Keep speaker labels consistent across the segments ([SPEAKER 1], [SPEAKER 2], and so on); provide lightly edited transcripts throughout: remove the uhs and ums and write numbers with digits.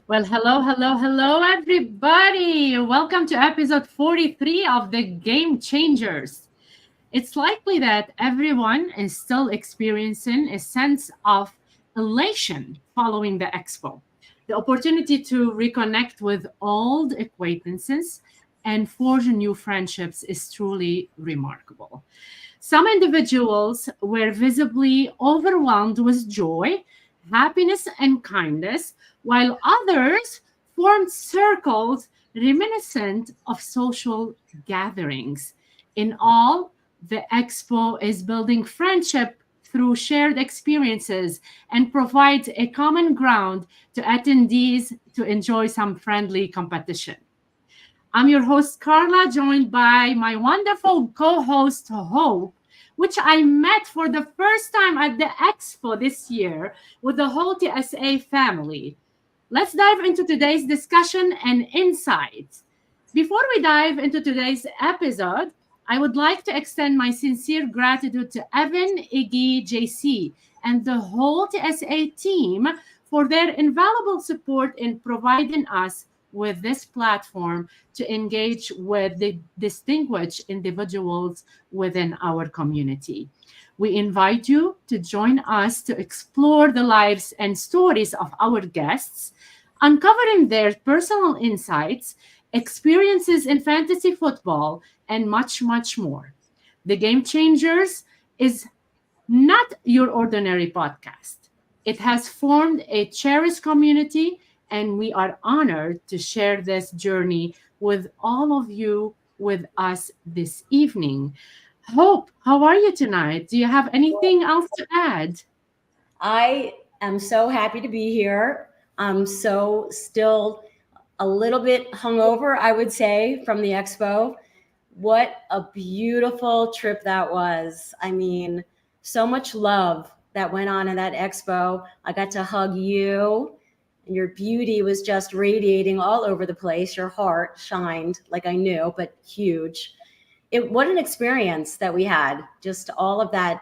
[SPEAKER 1] Well, hello, hello, hello, everybody. Welcome to episode 43 of the Game Changers. It's likely that everyone is still experiencing a sense of elation following the expo. The opportunity to reconnect with old acquaintances and forge new friendships is truly remarkable. Some individuals were visibly overwhelmed with joy, happiness, and kindness, while others formed circles reminiscent of social gatherings. In all, the expo is building friendship through shared experiences and provides a common ground to attendees to enjoy some friendly competition. I'm your host, Carla, joined by my wonderful co host, Hope, which I met for the first time at the expo this year with the whole TSA family. Let's dive into today's discussion and insights. Before we dive into today's episode, I would like to extend my sincere gratitude to Evan, Iggy, JC, and the whole TSA team for their invaluable support in providing us with this platform to engage with the distinguished individuals within our community. We invite you to join us to explore the lives and stories of our guests, uncovering their personal insights, experiences in fantasy football, and much, much more. The Game Changers is not your ordinary podcast. It has formed a cherished community, and we are honored to share this journey with all of you with us this evening. Hope, how are you tonight? Do you have anything else to add?
[SPEAKER 2] I am so happy to be here. I'm so still a little bit hungover, I would say, from the expo. What a beautiful trip that was. I mean, so much love that went on in that expo. I got to hug you. Your beauty was just radiating all over the place. Your heart shined like I knew, but huge. What an experience that we had. Just all of that,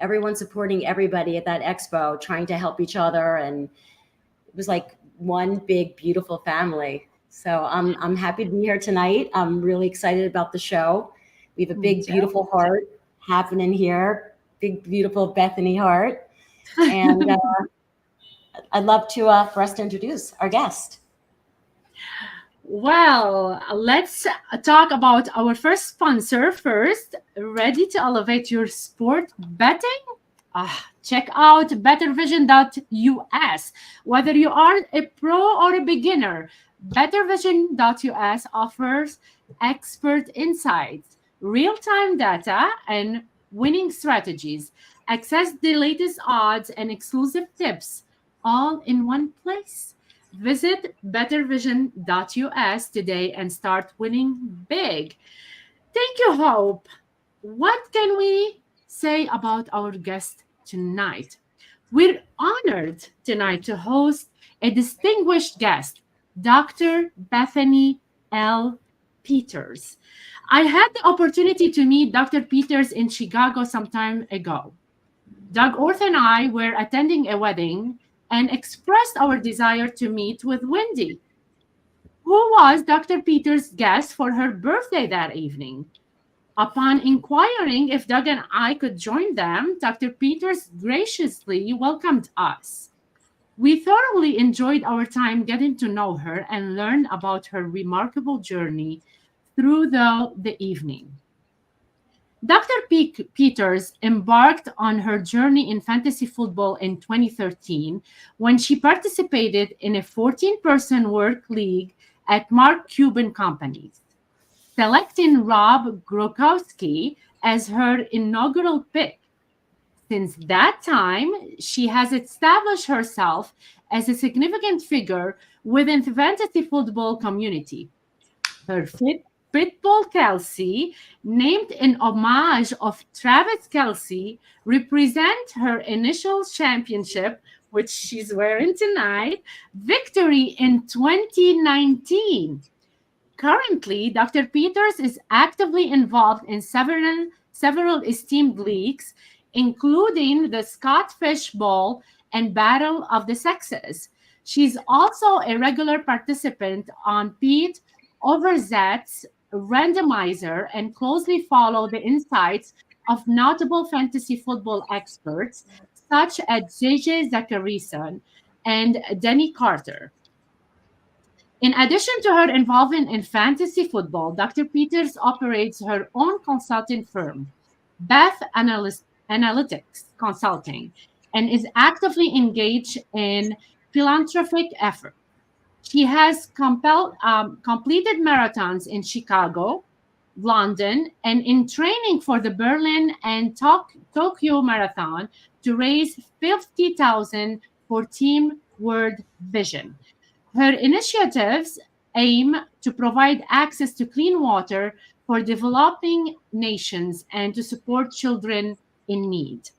[SPEAKER 2] everyone supporting everybody at that expo, trying to help each other, and it was like one big beautiful family. So I'm happy to be here tonight. I'm really excited about the show. We have a big beautiful heart happening here, big beautiful Bethany heart, and I'd love to for us to introduce our guest.
[SPEAKER 1] Well, let's talk about our first sponsor first. Ready to elevate your sport betting? Check out bettervision.us. Whether you are a pro or a beginner, bettervision.us offers expert insights, real-time data, and winning strategies. Access the latest odds and exclusive tips all in one place. Visit bettervision.us today and start winning big. Thank you, Hope. What can we say about our guest tonight? We're honored tonight to host a distinguished guest, Dr. Bethany L. Peters. I had the opportunity to meet Dr. Peters in Chicago some time ago. Doug Orth and I were attending a wedding and expressed our desire to meet with Wendy, who was Dr. Peters' guest for her birthday that evening. Upon inquiring if Doug and I could join them, Dr. Peters graciously welcomed us. We thoroughly enjoyed our time getting to know her and learn about her remarkable journey through the evening. Dr. Peters embarked on her journey in fantasy football in 2013 when she participated in a 14-person work league at Mark Cuban Companies, selecting Rob Gronkowski as her inaugural pick. Since that time, she has established herself as a significant figure within the fantasy football community. Her Pitbull Kelsey, named in homage of Travis Kelsey, represent her initial championship, which she's wearing tonight, victory in 2019. Currently, Dr. Peters is actively involved in several esteemed leagues, including the Scott Fish Bowl and Battle of the Sexes. She's also a regular participant on Pete Overzet's randomizer and closely follow the insights of notable fantasy football experts such as JJ Zacharyson and Denny Carter. In addition to her involvement in fantasy football, Dr. Peters operates her own consulting firm, Analytics Consulting, and is actively engaged in philanthropic efforts. She has completed marathons in Chicago, London, and in training for the Berlin and Tokyo Marathon to raise 50,000 for Team World Vision. Her initiatives aim to provide access to clean water for developing nations and to support children in need.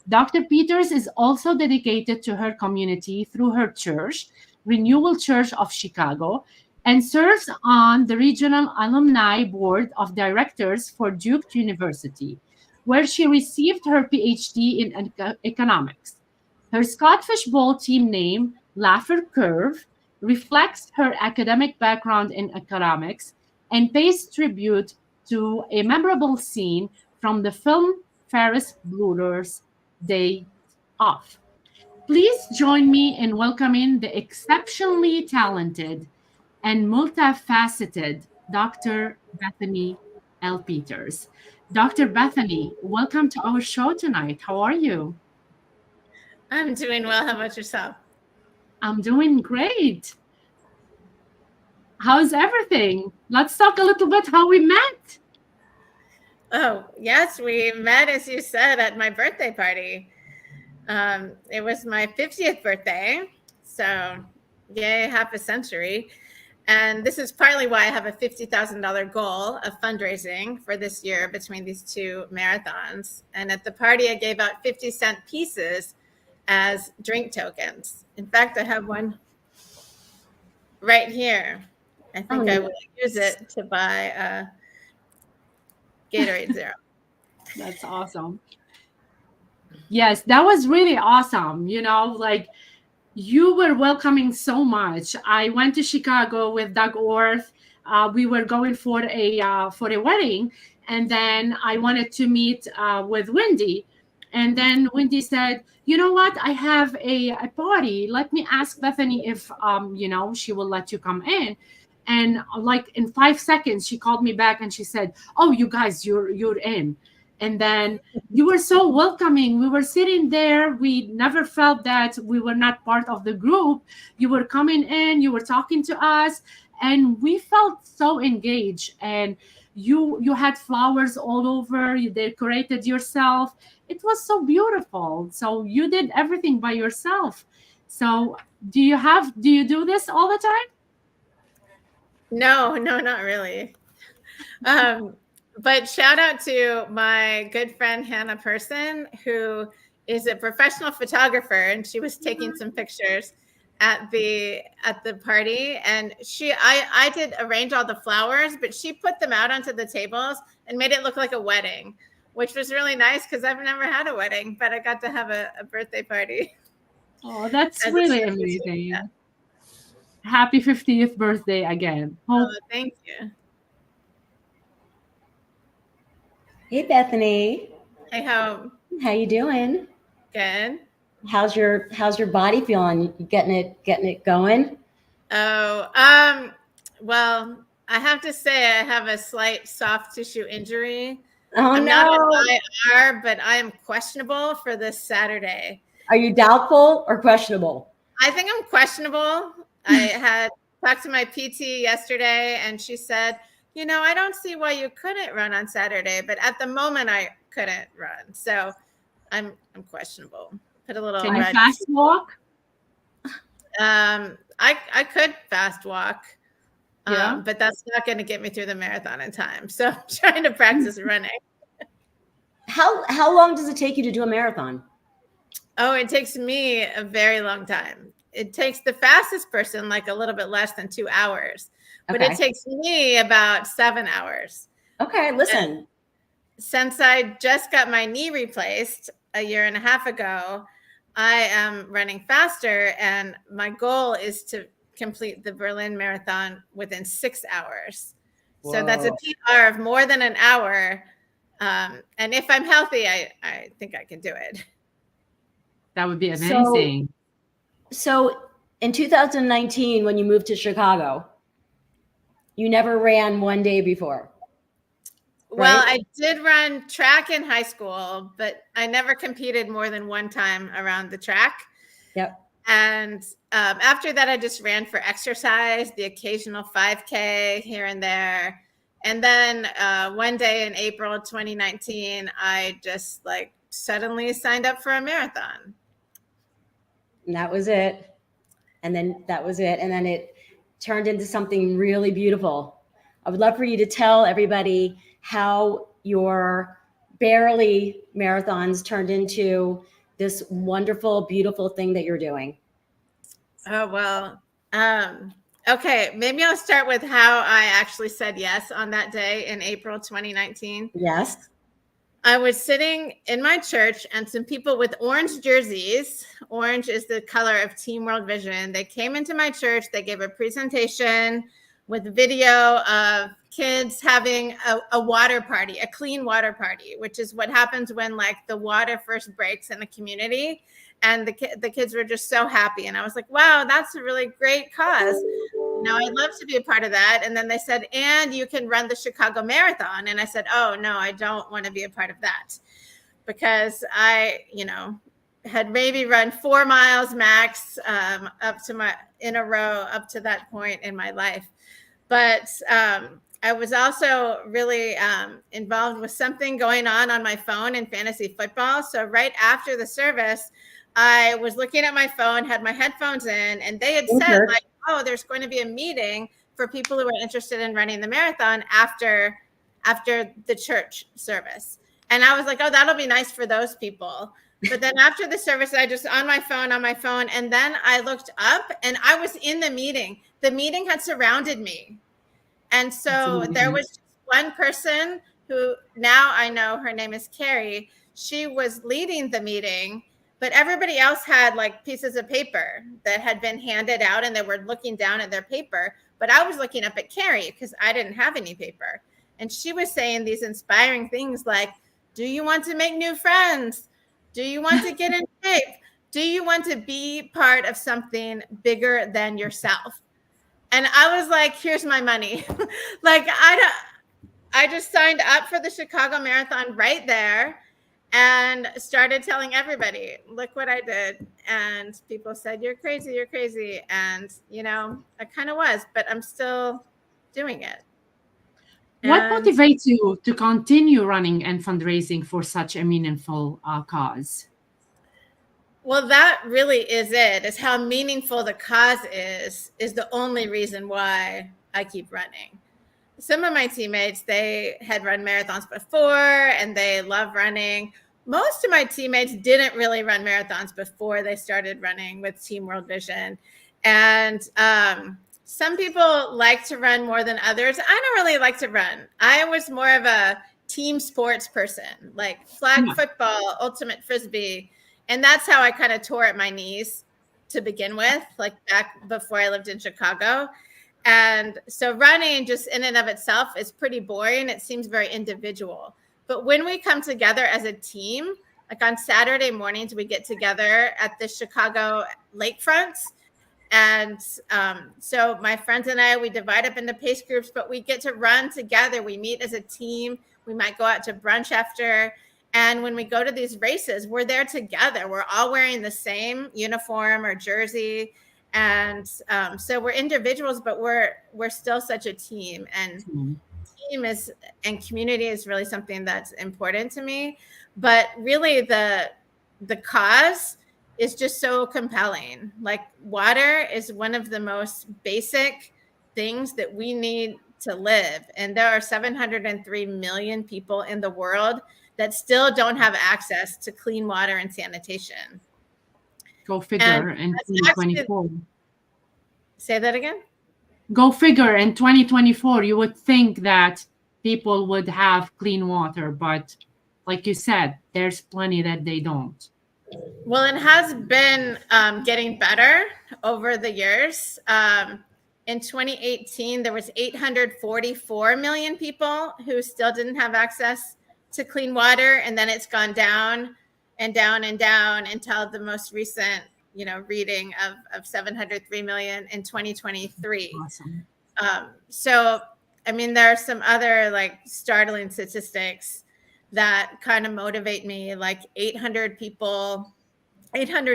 [SPEAKER 1] Dr. Peters is also dedicated to her community through her church, Renewal Church of Chicago, and serves on the Regional Alumni Board of Directors for Duke University, where she received her PhD in economics. Her Scott Fishbowl team name, Laffer Curve, reflects her academic background in economics and pays tribute to a memorable scene from the film Ferris Bueller's Day Off. Please join me in welcoming the exceptionally talented and multifaceted Dr. Bethany L. Peters. Dr. Bethany, welcome to our show tonight. How are you?
[SPEAKER 3] I'm doing well. How about yourself?
[SPEAKER 1] I'm doing great. How's everything? Let's talk a little bit how we met.
[SPEAKER 3] Oh, yes, we met, as you said, at my birthday party. It was my 50th birthday, so yay, half a century. And this is partly why I have a $50,000 goal of fundraising for this year between these two marathons. And at the party, I gave out 50-cent pieces as drink tokens. In fact, I have one right here. I think I will use it to buy Gatorade Zero.
[SPEAKER 1] That's awesome. Yes, that was really awesome. You know, like you were welcoming so much. I went to Chicago with Doug Orth. We were going for a wedding, and then I wanted to meet with Wendy. And then Wendy said, "You know what? I have a party. Let me ask Bethany if she will let you come in." And like in 5 seconds, she called me back and she said, "Oh, you guys, you're in." And then you were so welcoming. We were sitting there. We never felt that we were not part of the group. You were coming in, you were talking to us, and we felt so engaged. And you had flowers all over. You decorated yourself. It was so beautiful. So you did everything by yourself. So do you do this all the time?
[SPEAKER 3] No, not really. But shout out to my good friend Hannah Person, who is a professional photographer, and she was taking some pictures at the party. And I did arrange all the flowers, but she put them out onto the tables and made it look like a wedding, which was really nice because I've never had a wedding, but I got to have a birthday party.
[SPEAKER 1] Oh, that's really amazing. Yeah. Happy 50th birthday again.
[SPEAKER 3] Hope. Oh, thank you.
[SPEAKER 2] Hey, Bethany.
[SPEAKER 3] Hey, Hope.
[SPEAKER 2] How you doing?
[SPEAKER 3] Good.
[SPEAKER 2] How's your body feeling? You getting it going?
[SPEAKER 3] Oh, well, I have to say I have a slight soft tissue injury. I'm not on IR, but I am questionable for this Saturday.
[SPEAKER 2] Are you doubtful or questionable?
[SPEAKER 3] I think I'm questionable. I had talked to my PT yesterday, and she said, I don't see why you couldn't run on Saturday, but at the moment I couldn't run. So I'm questionable. Put a little.
[SPEAKER 1] Can you fast walk?
[SPEAKER 3] I could fast walk.
[SPEAKER 1] Yeah.
[SPEAKER 3] But that's not going to get me through the marathon in time. So I'm trying to practice running.
[SPEAKER 2] How long does it take you to do a marathon?
[SPEAKER 3] Oh, it takes me a very long time. It takes the fastest person like a little bit less than 2 hours. But it takes me about 7 hours.
[SPEAKER 2] Okay, listen.
[SPEAKER 3] And since I just got my knee replaced a year and a half ago, I am running faster, and my goal is to complete the Berlin Marathon within 6 hours.
[SPEAKER 2] Whoa.
[SPEAKER 3] So that's a PR of more than an hour. And if I'm healthy, I think I can do it.
[SPEAKER 1] That would be amazing.
[SPEAKER 2] So in 2019, when you moved to Chicago, you never ran one day before.
[SPEAKER 3] Well,
[SPEAKER 2] right?
[SPEAKER 3] I did run track in high school, but I never competed more than one time around the track.
[SPEAKER 2] Yep.
[SPEAKER 3] And after that, I just ran for exercise, the occasional 5K here and there. And then one day in April 2019, I just like suddenly signed up for a marathon.
[SPEAKER 2] And that was it. And then that was it. And then it turned into something really beautiful. I would love for you to tell everybody how your barely marathons turned into this wonderful, beautiful thing that you're doing.
[SPEAKER 3] Oh, well, okay. Maybe I'll start with how I actually said yes on that day in April 2019.
[SPEAKER 2] Yes.
[SPEAKER 3] I was sitting in my church, and some people with orange jerseys, orange is the color of Team World Vision, they came into my church. They gave a presentation with video of kids having a water party, a clean water party, which is what happens when like the water first breaks in a community. And the kids were just so happy. And I was like, wow, that's a really great cause. No, I'd love to be a part of that. And then they said, and you can run the Chicago Marathon. And I said, oh, no, I don't want to be a part of that, because I, had maybe run 4 miles max up to in a row up to that point in my life. But I was also really involved with something going on my phone in fantasy football. So right after the service, I was looking at my phone, had my headphones in, and they had said, like, oh, there's going to be a meeting for people who are interested in running the marathon after the church service. And I was like, oh, that'll be nice for those people. But then after the service, I just on my phone, and then I looked up and I was in the meeting. The meeting had surrounded me. And so there was just one person who now I know her name is Carrie. She was leading the meeting, but everybody else had like pieces of paper that had been handed out, and they were looking down at their paper. But I was looking up at Carrie because I didn't have any paper. And she was saying these inspiring things like, do you want to make new friends? Do you want to get in shape? Do you want to be part of something bigger than yourself? And I was like, here's my money. Like, I just signed up for the Chicago Marathon right there and started telling everybody, look what I did. And people said, you're crazy, you're crazy. And, I kind of was, but I'm still doing it.
[SPEAKER 1] What motivates you to continue running and fundraising for such a meaningful cause?
[SPEAKER 3] Well, that really is it, is how meaningful the cause is the only reason why I keep running. Some of my teammates, they had run marathons before and they love running. Most of my teammates didn't really run marathons before they started running with Team World Vision. And some people like to run more than others. I don't really like to run. I was more of a team sports person, like flag football, ultimate frisbee. And that's how I kind of tore at my knees to begin with, like back before I lived in Chicago. And so running just in and of itself is pretty boring. It seems very individual. But when we come together as a team, like on Saturday mornings, we get together at the Chicago lakefronts. And so my friends and I, we divide up into pace groups, but we get to run together. We meet as a team. We might go out to brunch after. And when we go to these races, we're there together. We're all wearing the same uniform or jersey. And so we're individuals, but we're still such a team. And team and community is really something that's important to me. But really the cause is just so compelling. Like, water is one of the most basic things that we need to live. And there are 703 million people in the world that still don't have access to clean water and sanitation.
[SPEAKER 1] Go figure in 2024.
[SPEAKER 3] Say that again?
[SPEAKER 1] Go figure, in 2024, you would think that people would have clean water, but like you said, there's plenty that they don't.
[SPEAKER 3] Well, it has been getting better over the years. In 2018, there was 844 million people who still didn't have access to clean water, and then it's gone down and down and down until the most recent, reading of 703 million in 2023.
[SPEAKER 1] Awesome.
[SPEAKER 3] So, I mean, there are some other like startling statistics that kind of motivate me, like 800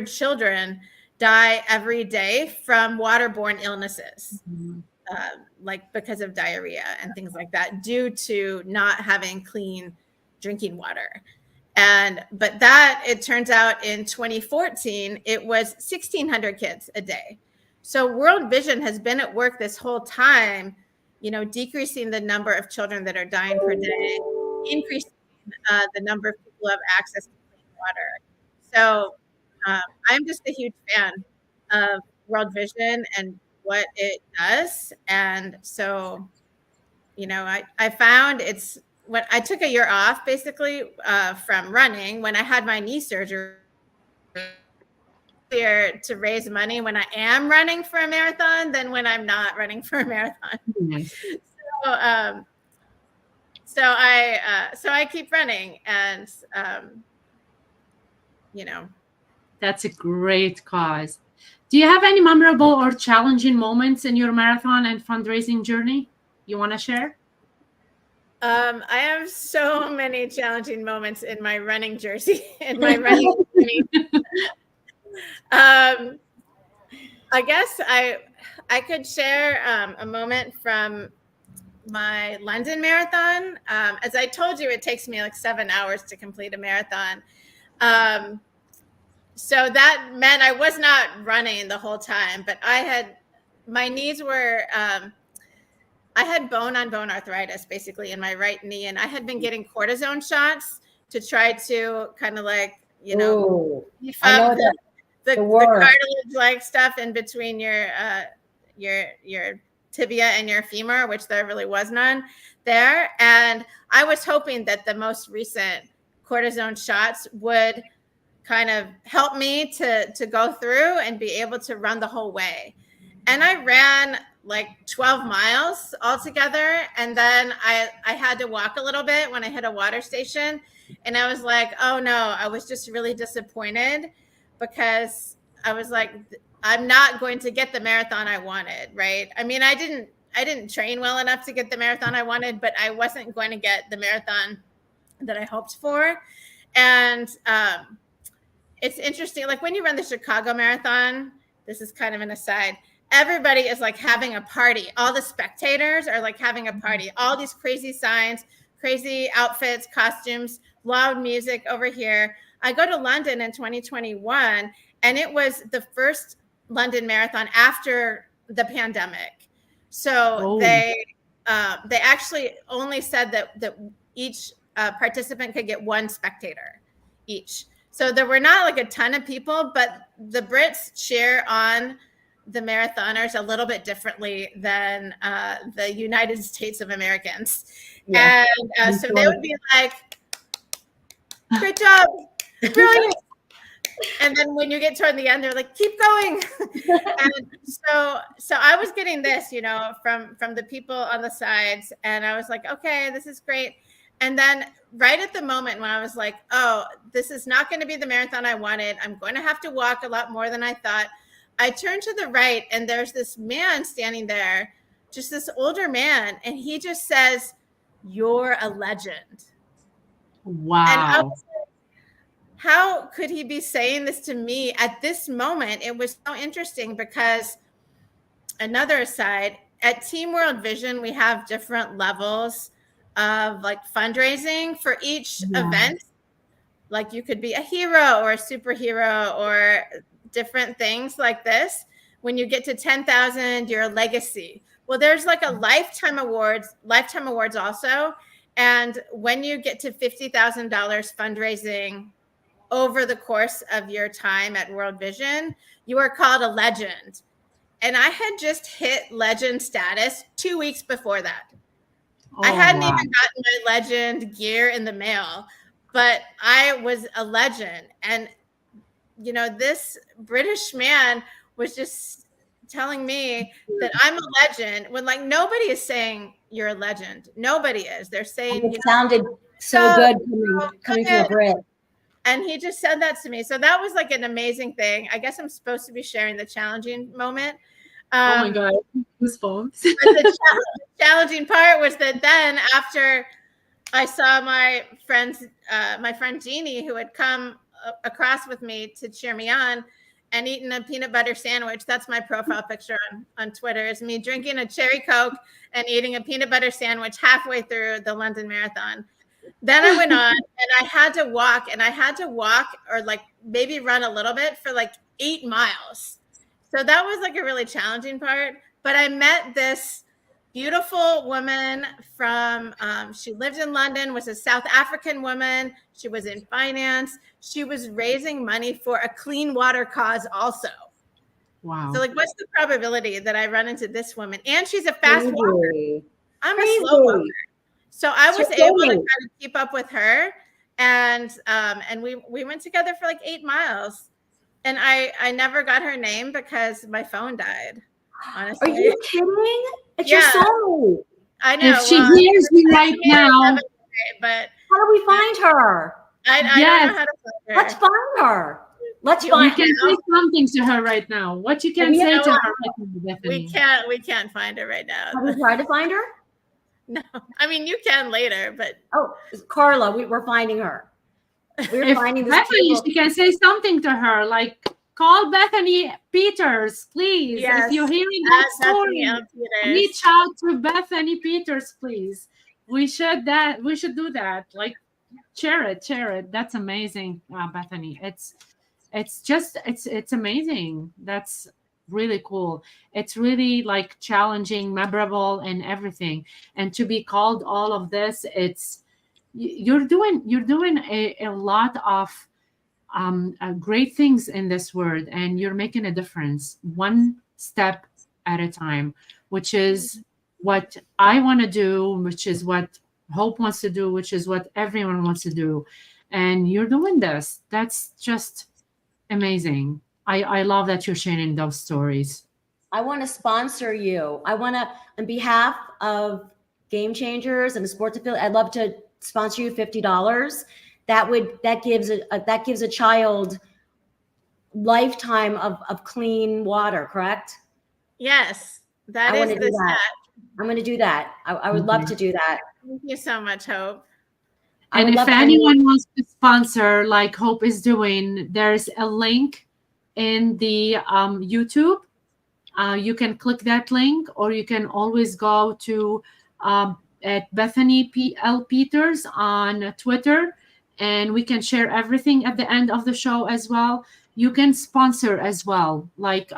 [SPEAKER 3] children die every day from waterborne illnesses, like because of diarrhea and things like that, due to not having clean drinking water. But that, it turns out in 2014, it was 1,600 kids a day. So World Vision has been at work this whole time, decreasing the number of children that are dying per day, increasing the number of people who have access to clean water. So I'm just a huge fan of World Vision and what it does. And so, I found it's when I took a year off basically from running when I had my knee surgery to raise money when I am running for a marathon than when I'm not running for a marathon.
[SPEAKER 1] Nice.
[SPEAKER 3] So I keep running, and
[SPEAKER 1] That's a great cause. Do you have any memorable or challenging moments in your marathon and fundraising journey you want to share?
[SPEAKER 3] I have so many challenging moments in my running jersey, in my running journey. I guess I could share a moment from my London marathon. As I told you, it takes me like 7 hours to complete a marathon. So that meant I was not running the whole time, but my knees were, I had bone-on-bone arthritis basically in my right knee, and I had been getting cortisone shots to try to kind of like, beef up the cartilage-like stuff in between your tibia and your femur, which there really was none there. And I was hoping that the most recent cortisone shots would kind of help me to go through and be able to run the whole way. And I ran like 12 miles altogether. And then I had to walk a little bit when I hit a water station. And I was like, oh no, I was just really disappointed because I was like, I'm not going to get the marathon I wanted, right? I mean, I didn't train well enough to get the marathon I wanted, but I wasn't going to get the marathon that I hoped for. And it's interesting, like when you run the Chicago Marathon, this is kind of an aside, everybody is like having a party. All the spectators are like having a party. All these crazy signs, crazy outfits, costumes, loud music over here. I go to London in 2021, and it was the first London Marathon after the pandemic. So they actually only said that each participant could get one spectator each. So there were not like a ton of people, but the Brits cheer on the marathoners a little bit differently than the United States of Americans. Yeah. And so they would be like, great job, brilliant. And then when you get toward the end, they're like, keep going. And so I was getting this, from the people on the sides, and I was like, okay, this is great. And then right at the moment when I was like, oh, this is not going to be the marathon I wanted, I'm going to have to walk a lot more than I thought, I turned to the right, and there's this man standing there, just this older man, and he just says, you're a legend.
[SPEAKER 1] Wow.
[SPEAKER 3] And I was like, how could he be saying this to me at this moment? It was so interesting because, another aside, at Team World Vision, we have different levels of like fundraising for each event. Like you could be a hero or a superhero or different things like this. When you get to 10,000, you're a legacy. Well, there's like a lifetime awards also. And when you get to $50,000 fundraising over the course of your time at World Vision, you are called a legend. And I had just hit legend status 2 weeks before that. I hadn't even gotten my legend gear in the mail, but I was a legend. And this British man was just telling me that I'm a legend when like nobody is saying you're a legend. Nobody is. They're saying
[SPEAKER 2] it sounded so good coming from a Brit.
[SPEAKER 3] And he just said that to me. So that was like an amazing thing. I guess I'm supposed to be sharing the challenging moment.
[SPEAKER 1] Oh my God, goosebumps.
[SPEAKER 3] The challenging part was that then after I saw my friend Jeannie, who had come across with me to cheer me on and eaten a peanut butter sandwich. That's my profile picture on Twitter, is me drinking a cherry Coke and eating a peanut butter sandwich halfway through the London Marathon. Then I went on and I had to walk or like maybe run a little bit for like 8 miles. So that was like a really challenging part. But I met this beautiful woman from, she lived in London, was a South African woman. She was in finance. She was raising money for a clean water cause also.
[SPEAKER 1] Wow.
[SPEAKER 3] So like, what's the probability that I run into this woman? And she's a fast walker. I'm a slow walker. So I was able to kind of keep up with her. And we went together for like 8 miles. And I never got her name because my phone died. Honestly.
[SPEAKER 2] Are you kidding? It's your soul.
[SPEAKER 3] I know.
[SPEAKER 1] If she hears you right now.
[SPEAKER 3] But
[SPEAKER 2] how do we find her?
[SPEAKER 3] I don't know how to find her.
[SPEAKER 2] Let's find her. Let's find her.
[SPEAKER 1] You can say something to her right now. What you can say to her right now, Bethany?
[SPEAKER 3] We can't find her right now.
[SPEAKER 2] Have you tried to find her?
[SPEAKER 3] No. I mean, you can later, but.
[SPEAKER 2] Oh, Carla, we're finding her. We're finding this.
[SPEAKER 1] Bethany, she can say something to her, like, call Bethany Peters, please.
[SPEAKER 3] Yes,
[SPEAKER 1] if you're hearing that story, reach out to Bethany Peters, please. We should do that. Like, share it. That's amazing, Bethany. It's amazing. That's really cool. It's really like challenging, memorable, and everything. And to be called all of this, you're doing a lot of great things in this world, and you're making a difference one step at a time, which is what I want to do, which is what Hope wants to do, which is what everyone wants to do. And you're doing this. That's just amazing. I love that you're sharing those stories.
[SPEAKER 2] I want to sponsor you. I want to, on behalf of Game Changers and the Sports Affiliate, I'd love to sponsor you $50. That gives a child lifetime of clean water, correct?
[SPEAKER 3] Yes, that is the step.
[SPEAKER 2] I'm going to do that. I would love to do that.
[SPEAKER 3] Thank you so much, Hope.
[SPEAKER 1] And if anyone wants to sponsor, like Hope is doing, there's a link in the YouTube. You can click that link, or you can always go to at Bethany L. Peters on Twitter, and we can share everything at the end of the show as well. You can sponsor as well, like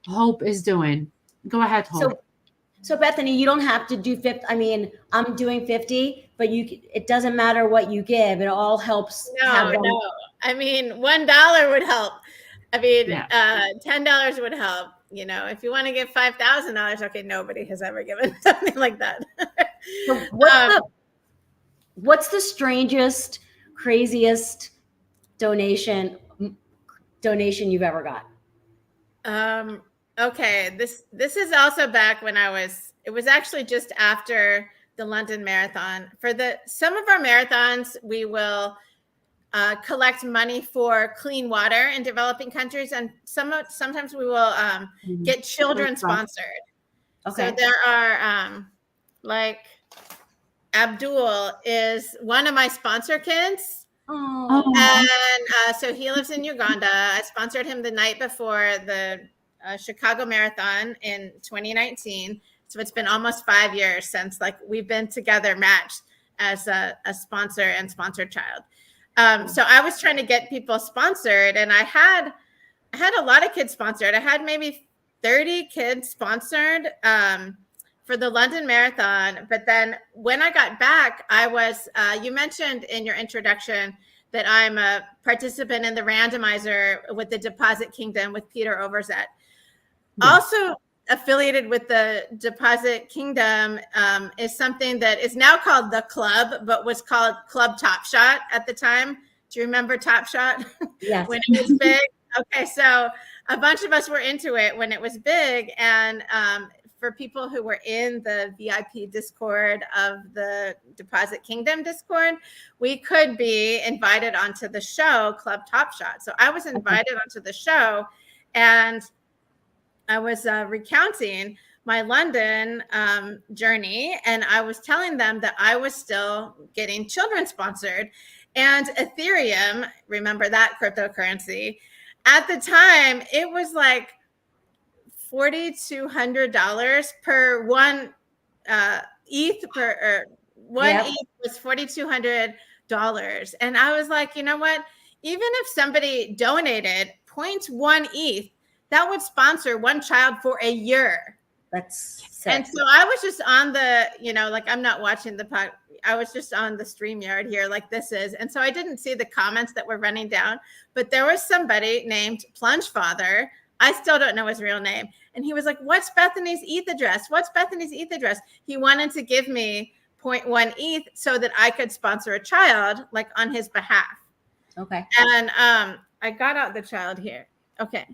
[SPEAKER 1] Hope is doing. Go ahead, Hope.
[SPEAKER 2] So Bethany, you don't have to do 50. I mean, I'm doing 50, but it doesn't matter what you give. It all helps.
[SPEAKER 3] No. I mean, $1 would help. I mean, $10 would help. You know, if you want to give $5,000, okay, nobody has ever given something like that.
[SPEAKER 2] So what's the strangest, craziest donation you've ever got?
[SPEAKER 3] Okay, this is also back when it was actually just after the London Marathon. For some of our marathons, we will collect money for clean water in developing countries, and sometimes we will get children sponsored. Okay. So there are like Abdul is one of my sponsor kids. Oh. And so he lives in Uganda. I sponsored him the night before the Chicago Marathon in 2019. So it's been almost 5 years since like we've been together matched as a sponsor and sponsored child. So I was trying to get people sponsored, and I had a lot of kids sponsored. I had maybe 30 kids sponsored for the London Marathon. But then when I got back, I was, you mentioned in your introduction that I'm a participant in the randomizer with the Deposit Kingdom with Peter Overzet. Yeah. Also affiliated with the Deposit Kingdom is something that is now called The Club, but was called Club Top Shot at the time. Do you remember Top Shot?
[SPEAKER 2] Yes.
[SPEAKER 3] When it was big? Okay, so a bunch of us were into it when it was big. And for people who were in the VIP Discord of the Deposit Kingdom Discord, we could be invited onto the show, Club Top Shot. So I was invited onto the show, and I was recounting my London journey, and I was telling them that I was still getting children sponsored. And Ethereum, remember that cryptocurrency, at the time, it was like $4,200 per one ETH ETH was $4,200. And I was like, you know what? Even if somebody donated 0.1 ETH, that would sponsor one child for a year.
[SPEAKER 2] That's sick.
[SPEAKER 3] And so I was just on the, like I'm not watching the pod. I was just on the StreamYard here like this is. And so I didn't see the comments that were running down, but there was somebody named Plunge Father. I still don't know his real name. And he was like, what's Bethany's ETH address? What's Bethany's ETH address? He wanted to give me 0.1 ETH so that I could sponsor a child like on his behalf.
[SPEAKER 2] Okay.
[SPEAKER 3] And I got out the child here. Okay.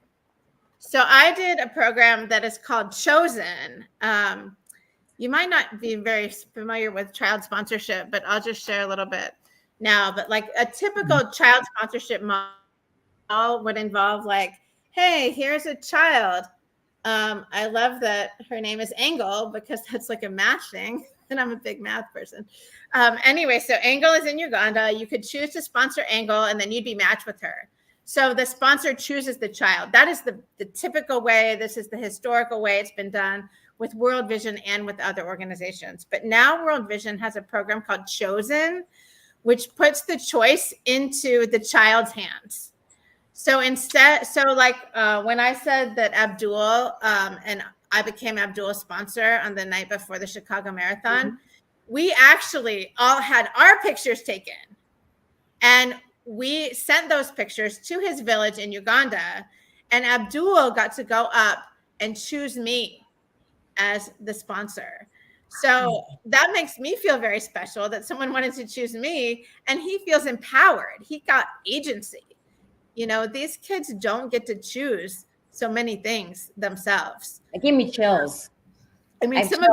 [SPEAKER 3] So I did a program that is called Chosen. You might not be very familiar with child sponsorship, but I'll just share a little bit now. But like a typical child sponsorship model would involve like, hey, here's a child. I love that her name is Angle because that's like a math thing. And I'm a big math person. Anyway, so Angle is in Uganda. You could choose to sponsor Angle and then you'd be matched with her. So the sponsor chooses the child. That is the typical way. This is the historical way it's been done with World Vision and with other organizations. But now World Vision has a program called Chosen, which puts the choice into the child's hands. So instead, when I said that Abdul, and I became Abdul's sponsor on the night before the Chicago Marathon, we actually all had our pictures taken. And we sent those pictures to his village in Uganda, and Abdul got to go up and choose me as the sponsor. So that makes me feel very special that someone wanted to choose me, and he feels empowered. He got agency. These kids don't get to choose so many things themselves.
[SPEAKER 2] It gave me chills.
[SPEAKER 3] I mean, some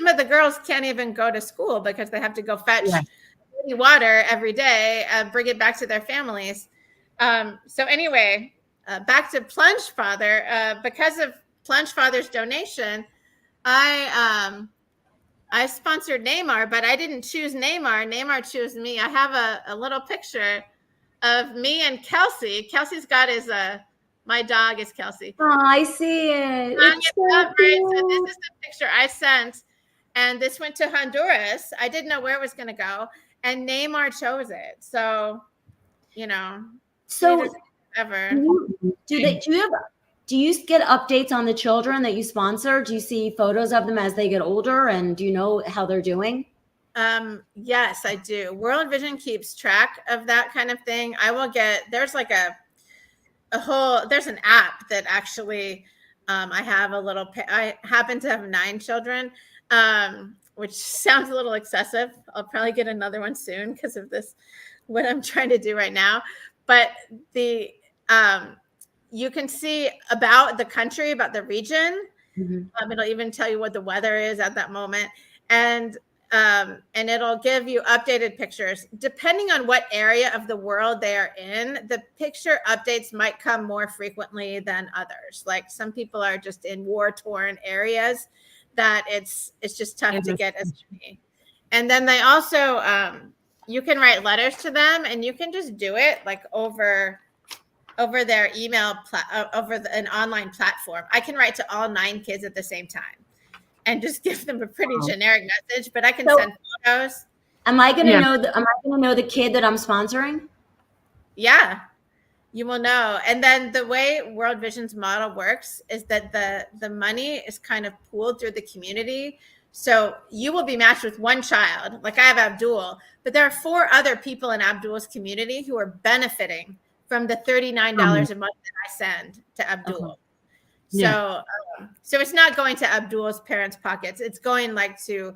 [SPEAKER 3] of the girls can't even go to school because they have to go fetch water every day, bring it back to their families. So anyway, back to Plunge Father. Because of Plunge Father's donation, I sponsored Neymar, but I didn't choose Neymar. Neymar chose me. I have a little picture of me and Kelsey. Kelsey's got his my dog is Kelsey.
[SPEAKER 2] Oh, I see it. It's so
[SPEAKER 3] right? So this is the picture I sent, and this went to Honduras. I didn't know where it was going to go, and Neymar chose it. So,
[SPEAKER 2] so
[SPEAKER 3] ever.
[SPEAKER 2] Do you get updates on the children that you sponsor? Do you see photos of them as they get older, and do you know how they're doing?
[SPEAKER 3] Yes, I do. World Vision keeps track of that kind of thing. There's like there's an app that actually, I happen to have 9 children, which sounds a little excessive. I'll probably get another one soon because of this, what I'm trying to do right now. But you can see about the country, about the region. It'll even tell you what the weather is at that moment. And it'll give you updated pictures. Depending on what area of the world they are in, the picture updates might come more frequently than others. Like some people are just in war-torn areas that it's just tough to get as many. And then they also, you can write letters to them, and you can just do it like over their email, an online platform. I can write to all 9 kids at the same time and just give them a pretty generic message, but I can send photos.
[SPEAKER 2] Am I going to know the kid that I'm sponsoring?
[SPEAKER 3] Yeah, you will know. And then the way World Vision's model works is that the money is kind of pooled through the community. So you will be matched with one child, like I have Abdul, but there are 4 other people in Abdul's community who are benefiting from the $39 a month that I send to Abdul. So it's not going to Abdul's parents' pockets. It's going like to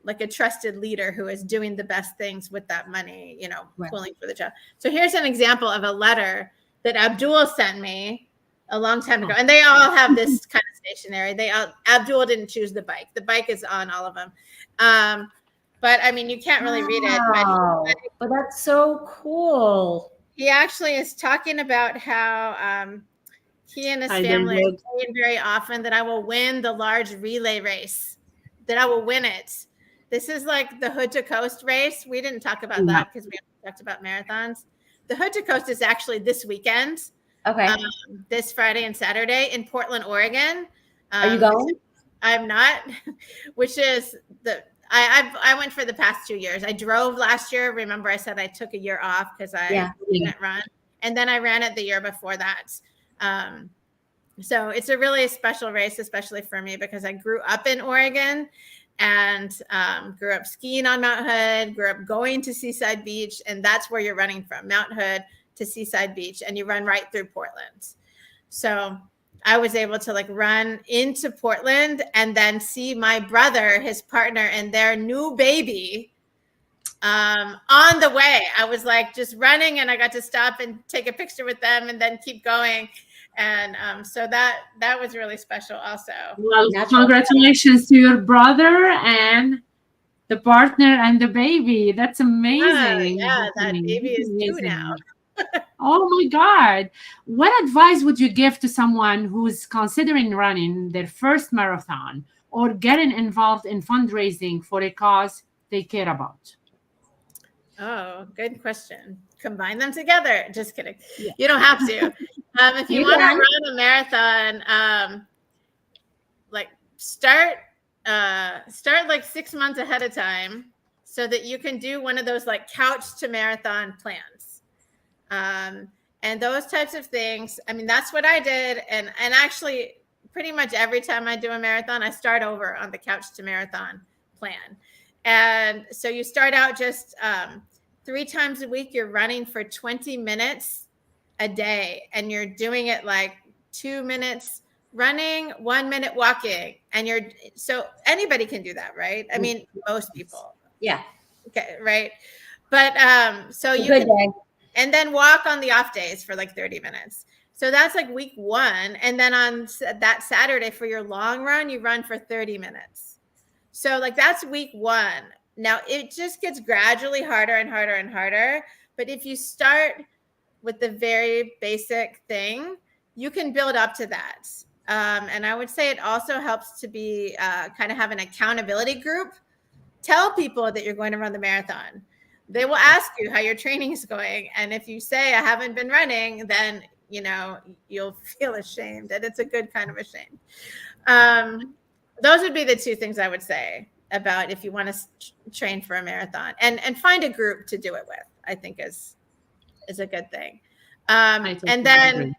[SPEAKER 3] like a trusted leader who is doing the best things with that money,
[SPEAKER 2] Right.
[SPEAKER 3] pulling for the job. So here's an example of a letter that Abdul sent me a long time ago. And they all have this kind of stationery. Abdul didn't choose the bike. The bike is on all of them. But I mean, you can't really read it.
[SPEAKER 2] But that's so cool.
[SPEAKER 3] He actually is talking about how he and his family are saying very often that I will win the large relay race, that I will win it. This is like the Hood to Coast race. We didn't talk about that because we haven't talked about marathons. The Hood to Coast is actually this weekend.
[SPEAKER 2] Okay.
[SPEAKER 3] This Friday and Saturday in Portland, Oregon.
[SPEAKER 2] Are you going?
[SPEAKER 3] I'm not, which is I went for the past 2 years. I drove last year. Remember, I said I took a year off because I didn't run. And then I ran it the year before that. So it's a really special race, especially for me, because I grew up in Oregon and grew up skiing on Mount Hood, grew up going to Seaside Beach. And that's where you're running from, Mount Hood to Seaside Beach. And you run right through Portland. So I was able to like run into Portland and then see my brother, his partner, and their new baby on the way. I was like just running and I got to stop and take a picture with them and then keep going. And so that was really special also.
[SPEAKER 1] Well, congratulations to your brother and the partner and the baby. That's amazing.
[SPEAKER 3] Yeah, that baby is due now.
[SPEAKER 1] Oh my God. What advice would you give to someone who's considering running their first marathon or getting involved in fundraising for a cause they care about?
[SPEAKER 3] Oh, good question. Combine them together. Just kidding. Yeah. You don't have to. If you want to run a marathon, like start like 6 months ahead of time so that you can do one of those like couch to marathon plans. And those types of things. I mean, that's what I did. And actually pretty much every time I do a marathon, I start over on the couch to marathon plan. And so you start out just 3 times a week, you're running for 20 minutes a day. And you're doing it like 2 minutes running, 1 minute walking. And so anybody can do that, right? I mean, most people.
[SPEAKER 2] Yeah.
[SPEAKER 3] Okay. Right. But so you can, and then walk on the off days for like 30 minutes. So that's like week 1. And then on that Saturday for your long run, you run for 30 minutes. So like that's week 1. Now it just gets gradually harder and harder and harder. But if you start with the very basic thing, you can build up to that. And I would say it also helps to be kind of have an accountability group. Tell people that you're going to run the marathon. They will ask you how your training is going. And if you say, I haven't been running, then, you'll feel ashamed. And it's a good kind of ashamed. Those would be the 2 things I would say about if you want to train for a marathon and find a group to do it with, I think is a good thing. And then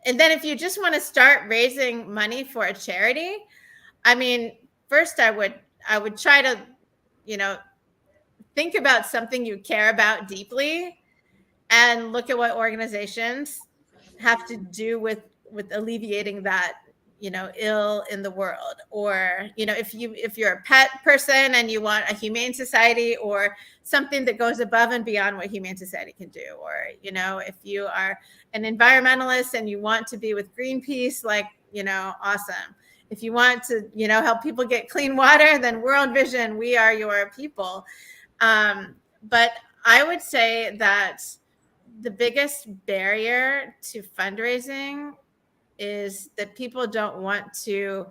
[SPEAKER 3] if you just want to start raising money for a charity, I mean, first I would try to, think about something you care about deeply and look at what organizations have to do with alleviating that, ill in the world. Or, if you're a pet person and you want a humane society or something that goes above and beyond what humane society can do. Or, if you are an environmentalist and you want to be with Greenpeace, like, awesome. If you want to, help people get clean water, then World Vision, we are your people. But I would say that the biggest barrier to fundraising is that people don't want to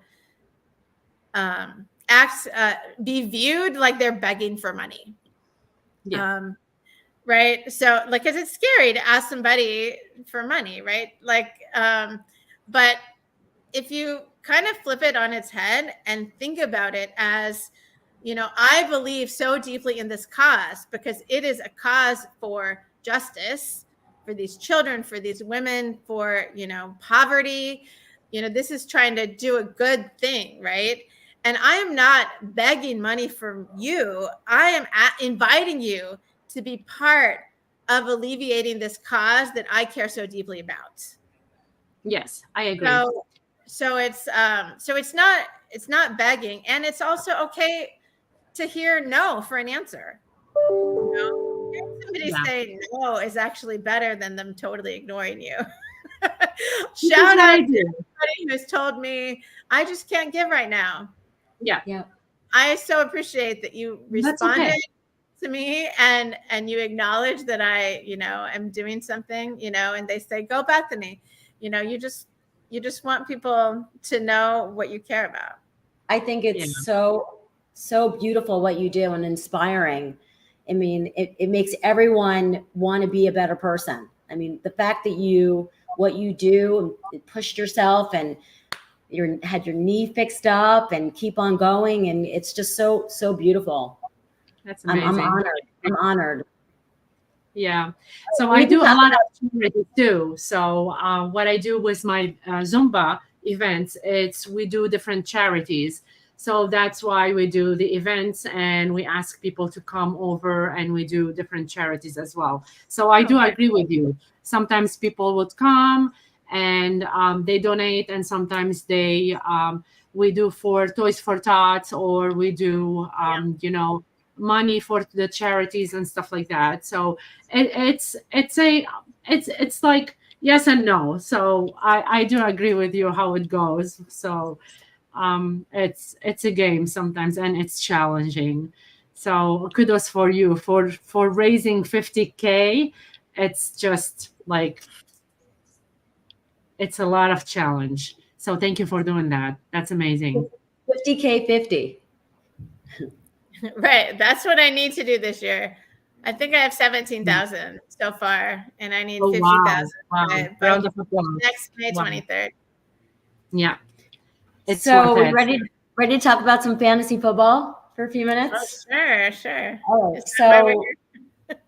[SPEAKER 3] be viewed like they're begging for money. Yeah. Right. So like, cause it's scary to ask somebody for money. Right. Like, but if you kind of flip it on its head and think about it as, I believe so deeply in this cause because it is a cause for justice for these children, for these women, for, poverty. This is trying to do a good thing, right? And I am not begging money from you. I am inviting you to be part of alleviating this cause that I care so deeply about.
[SPEAKER 1] Yes, I agree.
[SPEAKER 3] So it's not begging, and it's also okay to hear no for an answer. You know? Hearing somebody say no is actually better than them totally ignoring you. Shout out to everybody who's told me I just can't give right now.
[SPEAKER 1] Yeah.
[SPEAKER 3] I so appreciate that you responded to me and you acknowledge that I, am doing something, and they say, go Bethany, you just want people to know what you care about.
[SPEAKER 2] I think it's so beautiful what you do and inspiring. I mean, it makes everyone want to be a better person. I mean, the fact that what you do and pushed yourself and had your knee fixed up and keep on going. And it's just so beautiful.
[SPEAKER 1] That's amazing.
[SPEAKER 2] I'm honored.
[SPEAKER 1] Yeah. So I do a lot of charities too. So what I do with my Zumba events, we do different charities. So that's why we do the events and we ask people to come over and we do different charities as well. So I do agree with you. Sometimes people would come and they donate, and sometimes we do for Toys for Tots, or we do money for the charities and stuff like that. So it's like yes and no. So I do agree with you how it goes. So it's a game sometimes, and it's challenging. So kudos for you for raising 50K. It's just like it's a lot of challenge. So thank you for doing that. That's amazing.
[SPEAKER 2] 50K 50.
[SPEAKER 3] Right. That's what I need to do this year. I think I have 17,000 so far, and I need 50,000 by next May 23rd.
[SPEAKER 1] Yeah.
[SPEAKER 2] It's so we're ready to talk about some fantasy football for a few minutes.
[SPEAKER 3] Oh, sure.
[SPEAKER 2] Oh,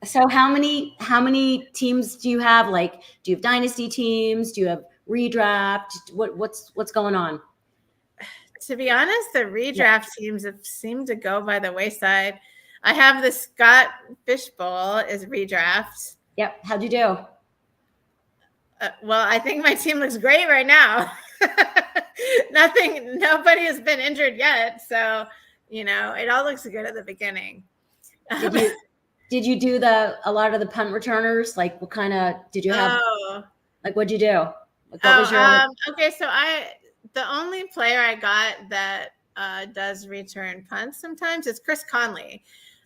[SPEAKER 2] so how many teams do you have? Like, do you have dynasty teams? Do you have redraft? What's going on?
[SPEAKER 3] To be honest, the redraft teams have seemed to go by the wayside. I have the Scott Fishbowl is redraft.
[SPEAKER 2] Yep. How'd you do?
[SPEAKER 3] Well, I think my team looks great right now. Nobody has been injured yet. So, it all looks good at the beginning.
[SPEAKER 2] Did you do a lot of the punt returners? Like, what kind of, did you have, like, what'd you do? Like, what was your...
[SPEAKER 3] Okay. So the only player I got that does return punts sometimes is Chris Conley.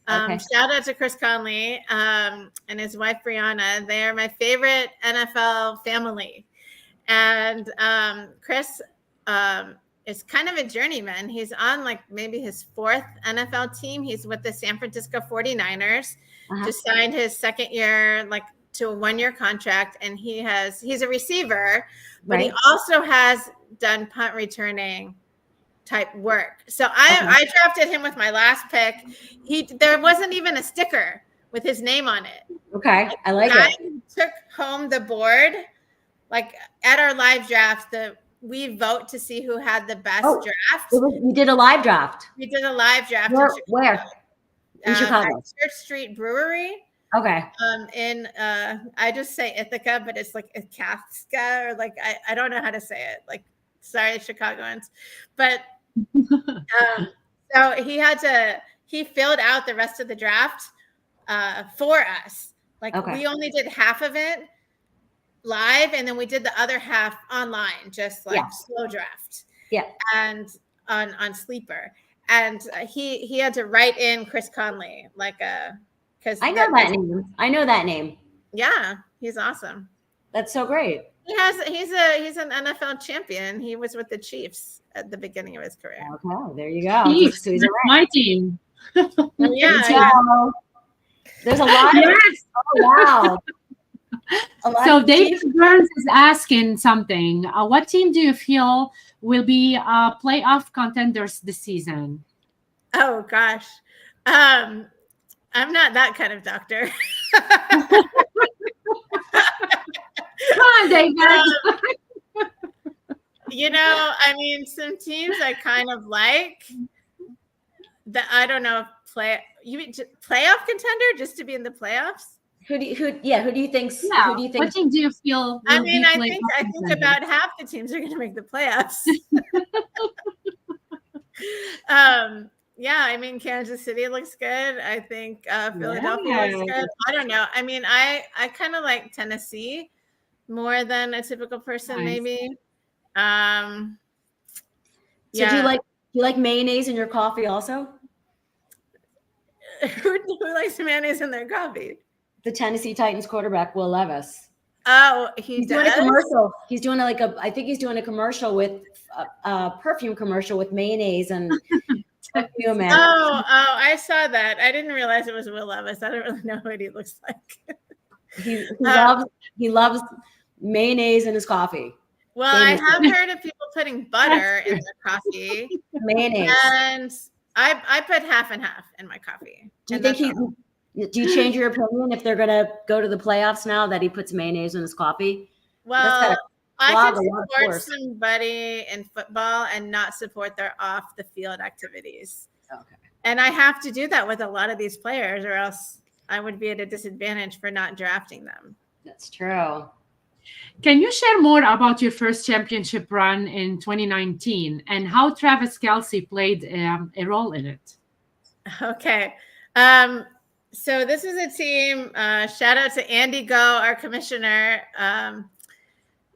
[SPEAKER 3] Shout out to Chris Conley and his wife, Brianna. They are my favorite NFL family. And Chris is kind of a journeyman. He's on like maybe his fourth NFL team. He's with the San Francisco 49ers. Just signed his second year, like to a 1-year contract. And he's a receiver, but he also has done punt returning type work. So I drafted him with my last pick. There wasn't even a sticker with his name on it.
[SPEAKER 2] Okay. I like it.
[SPEAKER 3] Took home the board. Like at our live draft, we vote to see who had the best draft.
[SPEAKER 2] You did a live draft.
[SPEAKER 3] We did a live draft.
[SPEAKER 2] Where? In Chicago.
[SPEAKER 3] Church Street Brewery.
[SPEAKER 2] Okay.
[SPEAKER 3] I just say Ithaca, but it's like Ithaca, or like I don't know how to say it. Like, sorry, Chicagoans, but so he filled out the rest of the draft for us. Like we only did half of it live, and then we did the other half online, just like slow draft. Yeah. And on Sleeper, and he had to write in Chris Conley because
[SPEAKER 2] I know that name. I know that name.
[SPEAKER 3] Yeah, he's awesome.
[SPEAKER 2] That's so great.
[SPEAKER 3] He's an NFL champion. He was with the Chiefs at the beginning of his career.
[SPEAKER 2] Okay, there you go.
[SPEAKER 1] Chiefs, that's my team.
[SPEAKER 3] Yeah.
[SPEAKER 2] There's a lot.
[SPEAKER 1] Yes.
[SPEAKER 2] Oh, wow.
[SPEAKER 1] So David Burns is asking something. What team do you feel will be playoff contenders this season?
[SPEAKER 3] Oh gosh, I'm not that kind of doctor.
[SPEAKER 1] Come on, David.
[SPEAKER 3] I mean, some teams I kind of like. That I don't know if playoff contender just to be in the playoffs.
[SPEAKER 2] Who do you think?
[SPEAKER 1] What team do you feel?
[SPEAKER 3] I mean, I think about half the teams are going to make the playoffs. yeah, I mean, Kansas City looks good. I think Philadelphia looks good. I don't know. I mean, I kind of like Tennessee more than a typical person, maybe.
[SPEAKER 2] So do you like mayonnaise in your coffee also?
[SPEAKER 3] Who likes mayonnaise in their coffee?
[SPEAKER 2] The Tennessee Titans quarterback, Will Levis.
[SPEAKER 3] Oh, he's
[SPEAKER 2] doing a commercial. He's doing I think he's doing a commercial with a perfume commercial with mayonnaise and perfume.
[SPEAKER 3] Oh, I saw that. I didn't realize it was Will Levis. I don't really know what he looks like.
[SPEAKER 2] He loves mayonnaise in his coffee.
[SPEAKER 3] Well, I have heard of people putting butter in their coffee.
[SPEAKER 2] Mayonnaise.
[SPEAKER 3] And I put half and half in my coffee.
[SPEAKER 2] Do you change your opinion if they're going to go to the playoffs now that he puts mayonnaise in his coffee?
[SPEAKER 3] Well, I can support somebody in football and not support their off the field activities.
[SPEAKER 2] Okay.
[SPEAKER 3] And I have to do that with a lot of these players, or else I would be at a disadvantage for not drafting them.
[SPEAKER 2] That's true.
[SPEAKER 1] Can you share more about your first championship run in 2019 and how Travis Kelce played a role in it?
[SPEAKER 3] Okay. So this is a team, shout out to Andy Go, our commissioner,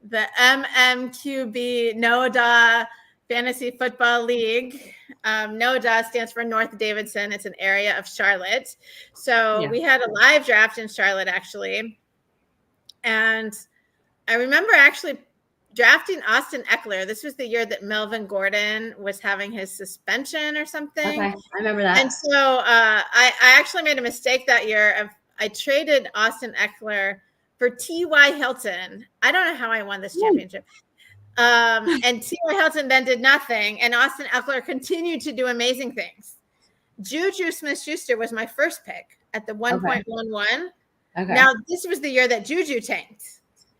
[SPEAKER 3] the MMQB NODA Fantasy Football League. NODA stands for North Davidson. It's an area of Charlotte. So we had a live draft in Charlotte, actually. And I remember actually drafting Austin Eckler. This was the year that Melvin Gordon was having his suspension or something.
[SPEAKER 2] Okay, I remember that.
[SPEAKER 3] And so I actually made a mistake that year. I traded Austin Eckler for T.Y. Hilton. I don't know how I won this championship. And T.Y. Hilton then did nothing. And Austin Eckler continued to do amazing things. Juju Smith-Schuster was my first pick at the 1.11. Okay. Now, this was the year that Juju tanked.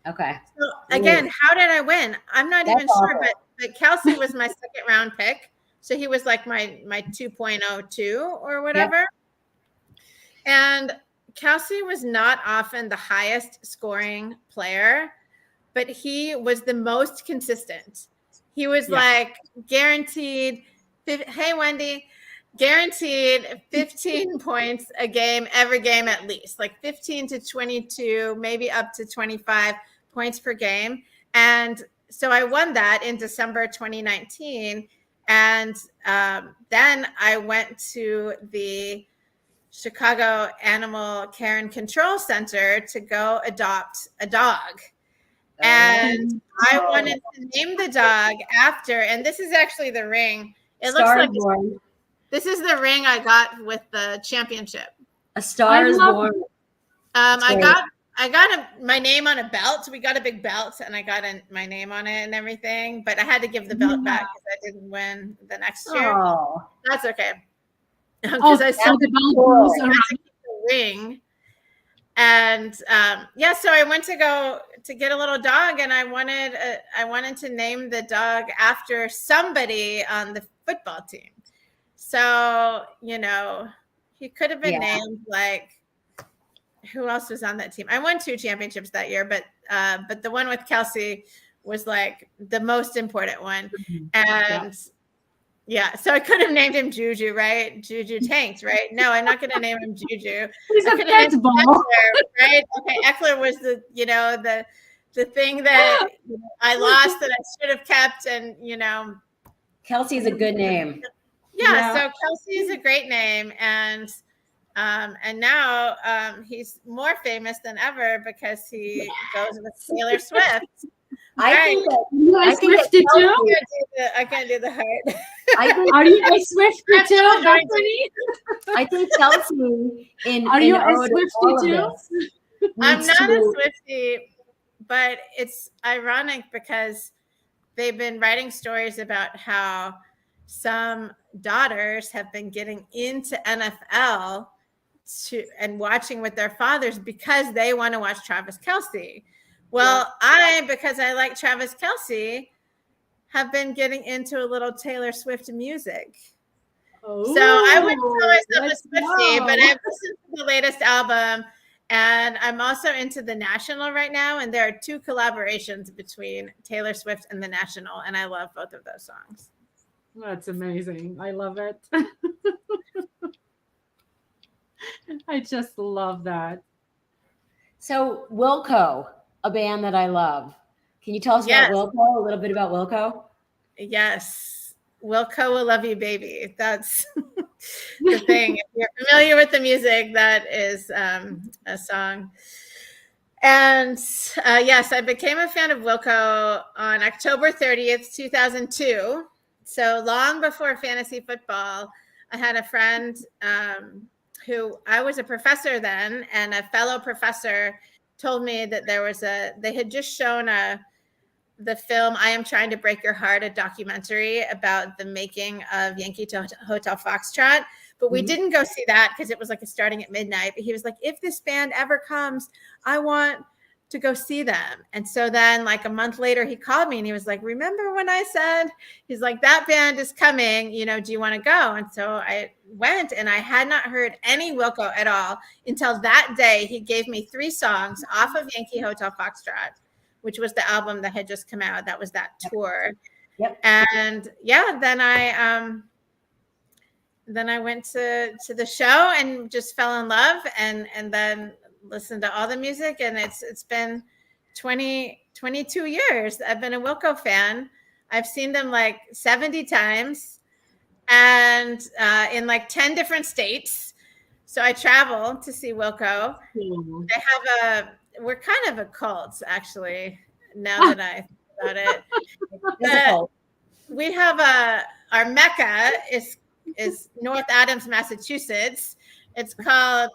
[SPEAKER 2] Okay.
[SPEAKER 3] So again, how did I win? I'm not even sure, but Kelce was my second round pick. So he was like my 2.02 or whatever. Yep. And Kelce was not often the highest scoring player, but he was the most consistent. He was like guaranteed, hey, Wendy, guaranteed 15 points a game, every game at least, like 15 to 22, maybe up to 25 points per game. And so I won that in December 2019. And then I went to the Chicago Animal Care and Control Center to go adopt a dog. And I wanted to name the dog after, and this is actually the ring. It looks like this is the ring I got with the championship.
[SPEAKER 2] A Star is Born.
[SPEAKER 3] I got my name on a belt. We got a big belt, and I got my name on it and everything. But I had to give the belt back because I didn't win the next year.
[SPEAKER 2] Oh,
[SPEAKER 3] that's okay. Because I saw the ring, and so I went to go to get a little dog, and I wanted to name the dog after somebody on the football team. So he could have been named like. Who else was on that team? I won 2 championships that year, but the one with Kelce was like the most important one. And so I could have named him Juju, right? Juju tanked, right? No, I'm not going to name him Juju.
[SPEAKER 1] He's a pet ball,
[SPEAKER 3] right? Okay, Eckler was the thing that I lost that I should have kept, and
[SPEAKER 2] Kelce is a good name.
[SPEAKER 3] Yeah, so Kelce is a great name, and now he's more famous than ever because he goes with Taylor Swift.
[SPEAKER 2] I
[SPEAKER 3] can't do the heart.
[SPEAKER 1] Are you a Swiftie too,
[SPEAKER 2] Bethany? I think Kelce
[SPEAKER 1] Are you a Swiftie too?
[SPEAKER 3] I'm not a Swiftie, but it's ironic because they've been writing stories about how some daughters have been getting into NFL and watching with their fathers because they want to watch Travis Kelce. Well, because I like Travis Kelce, have been getting into a little Taylor Swift music. So I wouldn't call myself a Swiftie, but I've listened to the latest album, and I'm also into The National right now, and there are 2 collaborations between Taylor Swift and The National, and I love both of those songs.
[SPEAKER 1] That's amazing. I love it. I just love that.
[SPEAKER 2] So Wilco, a band that I love. Can you tell us about
[SPEAKER 3] Yes.
[SPEAKER 2] Wilco? A little bit about Wilco?
[SPEAKER 3] Yes. Wilco will love you, baby. That's the thing. If you're familiar with the music, that is a song. And yes, I became a fan of Wilco on October 30th, 2002. So long before fantasy football, I had a friend who I was a professor then, and a fellow professor told me that they had just shown the film I Am Trying to Break Your Heart, a documentary about the making of Yankee Hotel Foxtrot. But we didn't go see that because it was like starting at midnight. But he was like, if this band ever comes, I want to go see them. And so then like a month later, he called me and he was like, remember when I said, he's like, that band is coming, you know, do you want to go? And so I went, and I had not heard any Wilco at all until that day. He gave me 3 songs off of Yankee Hotel Foxtrot, which was the album that had just come out. That was that tour.
[SPEAKER 2] Yep.
[SPEAKER 3] And yeah, then I went to the show and just fell in love, and then listened to all the music. And it's been 22 years. I've been a Wilco fan. I've seen them like 70 times, and in like 10 different states. So I travel to see Wilco. We're kind of a cult, actually, now that I think about it. We have our Mecca is North Adams, Massachusetts. It's called,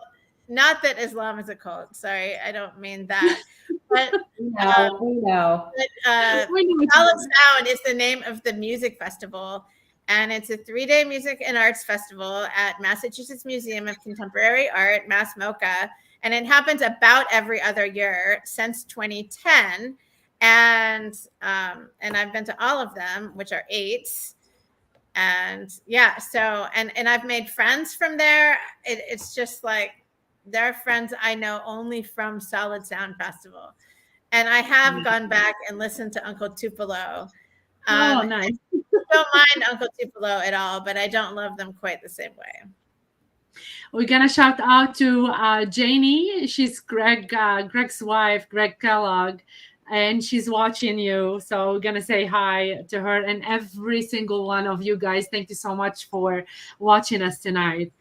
[SPEAKER 3] not that Islam is a cult. Sorry, I don't mean that. But
[SPEAKER 2] we know.
[SPEAKER 3] Solid Sound is the name of the music festival. And it's a 3-day music and arts festival at Massachusetts Museum of Contemporary Art, Mass MoCA. And it happens about every other year since 2010. And I've been to all of them, which are 8. And yeah, so, and I've made friends from there. It's just like, they're friends I know only from Solid Sound Festival. And I have gone back and listened to Uncle Tupelo.
[SPEAKER 1] Oh, nice.
[SPEAKER 3] Don't mind Uncle Tupelo at all, but I don't love them quite the same way.
[SPEAKER 1] We're gonna shout out to Janie. She's Greg's wife, Greg Kellogg, and she's watching you. So we're gonna say hi to her and every single one of you guys. Thank you so much for watching us tonight.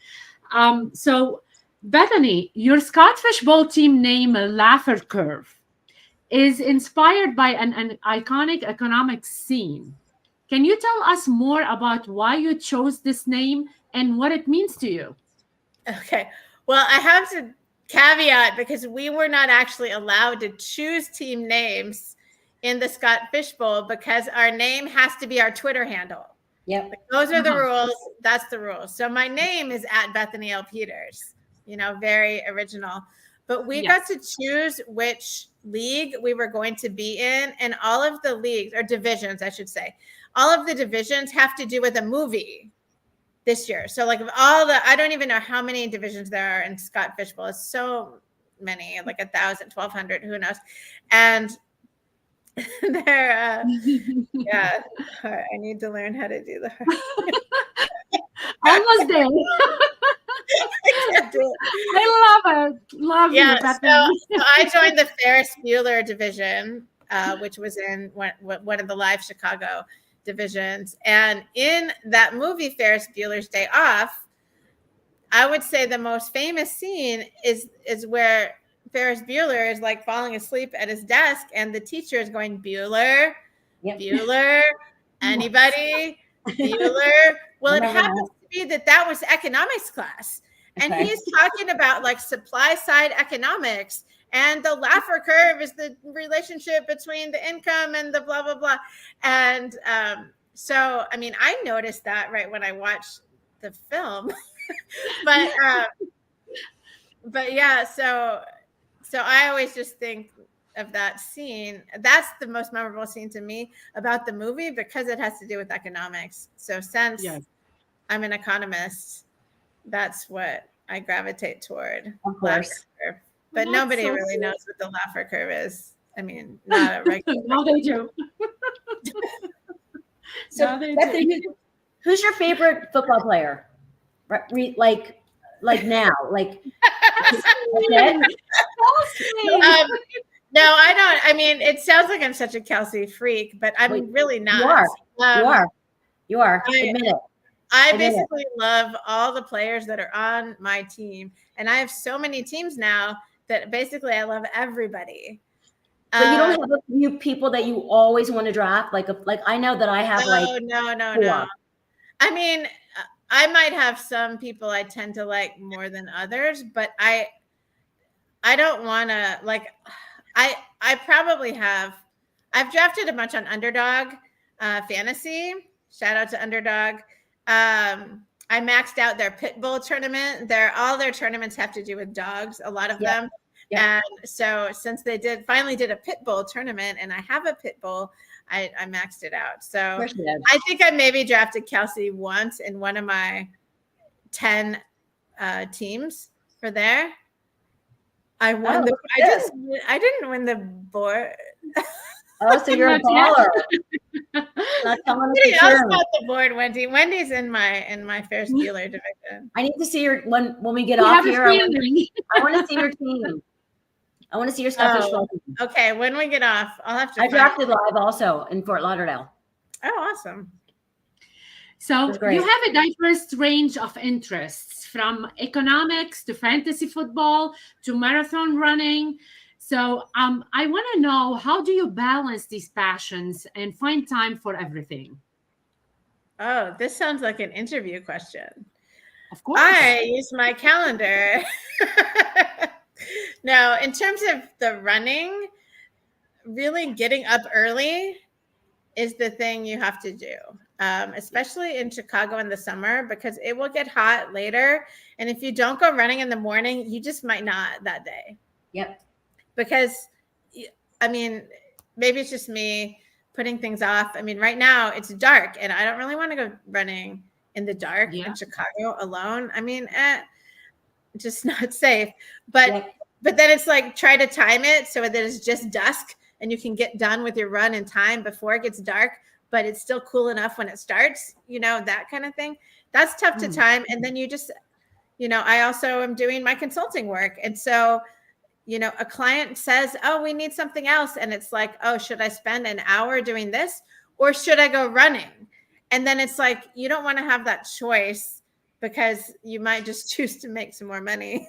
[SPEAKER 1] So Bethany, your Scott Fishbowl team name Laffer Curve is inspired by an iconic economic scene. Can you tell us more about why you chose this name and what it means to you?
[SPEAKER 3] Okay. Well, I have to caveat, because we were not actually allowed to choose team names in the Scott Fishbowl, because our name has to be our Twitter handle.
[SPEAKER 2] Yep.
[SPEAKER 3] Like, those are the rules. That's the rules. So my name is at Bethany L. Peters, you know, very original. But we got to choose which league we were going to be in. And all of the leagues, or divisions, I should say, all of the divisions have to do with a movie this year. So like I don't even know how many divisions there are in Scott Fishbowl. It's so many, like 1,000, 1,200, who knows? And they're, yeah, I need to learn how to do that.
[SPEAKER 1] Almost there. I love it. Love
[SPEAKER 3] yeah,
[SPEAKER 1] you.
[SPEAKER 3] So I joined the Ferris Bueller division, which was in one of the Live Chicago divisions. And in that movie, Ferris Bueller's Day Off, I would say the most famous scene is where Ferris Bueller is like falling asleep at his desk, and the teacher is going, Bueller, Bueller, anybody, Bueller. Well, it happens to be that was economics class. And he's talking about like supply side economics, and the Laffer curve is the relationship between the income and the blah, blah, blah. And so, I mean, I noticed that right when I watched the film, but yeah, so I always just think of that scene. That's the most memorable scene to me about the movie, because it has to do with economics. So since I'm an economist, that's what I gravitate toward.
[SPEAKER 2] Of course.
[SPEAKER 3] But nobody really knows what the Laffer curve is. I mean, not a regular.
[SPEAKER 1] No, they do.
[SPEAKER 2] So, Bethany, who's your favorite football player? Like like now, like.
[SPEAKER 3] No, I don't. I mean, it sounds like I'm such a Kelsey freak, but I'm really not.
[SPEAKER 2] You are. Admit it.
[SPEAKER 3] I basically love all the players that are on my team, and I have so many teams now that basically I love everybody.
[SPEAKER 2] But you don't have a few people that you always want to draft, like I know that I have
[SPEAKER 3] no. I mean, I might have some people I tend to like more than others, but I don't want to like. I probably have. I've drafted a bunch on Underdog Fantasy. Shout out to Underdog. I maxed out their pit bull tournament. All their tournaments have to do with dogs, a lot of them. Yeah. And so since they finally did a pit bull tournament and I have a pit bull, I maxed it out. So I think I maybe drafted Kelsey once in one of my 10 teams for there. I won I didn't win the board.
[SPEAKER 2] Oh, so you're a baller.
[SPEAKER 3] Somebody else got the board, Wendy. Wendy's in my Ferris Bueller division.
[SPEAKER 2] I need to see your when we get off here. I want to see your team. I want to see your Scottish Fold team.
[SPEAKER 3] Okay, when we get off, I'll have to.
[SPEAKER 2] I drafted live also in Fort Lauderdale.
[SPEAKER 3] Oh, awesome.
[SPEAKER 1] So you have a diverse range of interests, from economics to fantasy football to marathon running. So I want to know, how do you balance these passions and find time for everything?
[SPEAKER 3] Oh, this sounds like an interview question.
[SPEAKER 1] Of course.
[SPEAKER 3] I use my calendar. Now, in terms of the running, really getting up early is the thing you have to do, especially in Chicago in the summer, because it will get hot later. And if you don't go running in the morning, you just might not that day.
[SPEAKER 2] Yep.
[SPEAKER 3] Because, I mean, maybe it's just me putting things off. I mean, right now it's dark and I don't really want to go running in the dark in Chicago alone. I mean, just not safe. But then it's like, try to time it so that it's just dusk and you can get done with your run in time before it gets dark, but it's still cool enough when it starts, that kind of thing. That's tough to time. And then you just, I also am doing my consulting work. And so, a client says, oh, we need something else. And it's like, oh, should I spend an hour doing this or should I go running? And then it's like, you don't want to have that choice because you might just choose to make some more money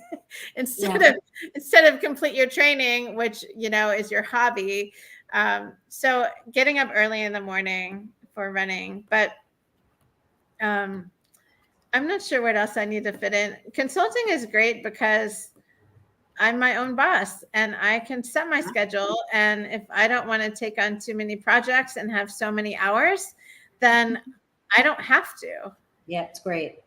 [SPEAKER 3] instead of complete your training, which, is your hobby. So getting up early in the morning for running, but I'm not sure what else I need to fit in. Consulting is great because I'm my own boss and I can set my schedule. And if I don't want to take on too many projects and have so many hours, then I don't have to.
[SPEAKER 2] Yeah, it's great.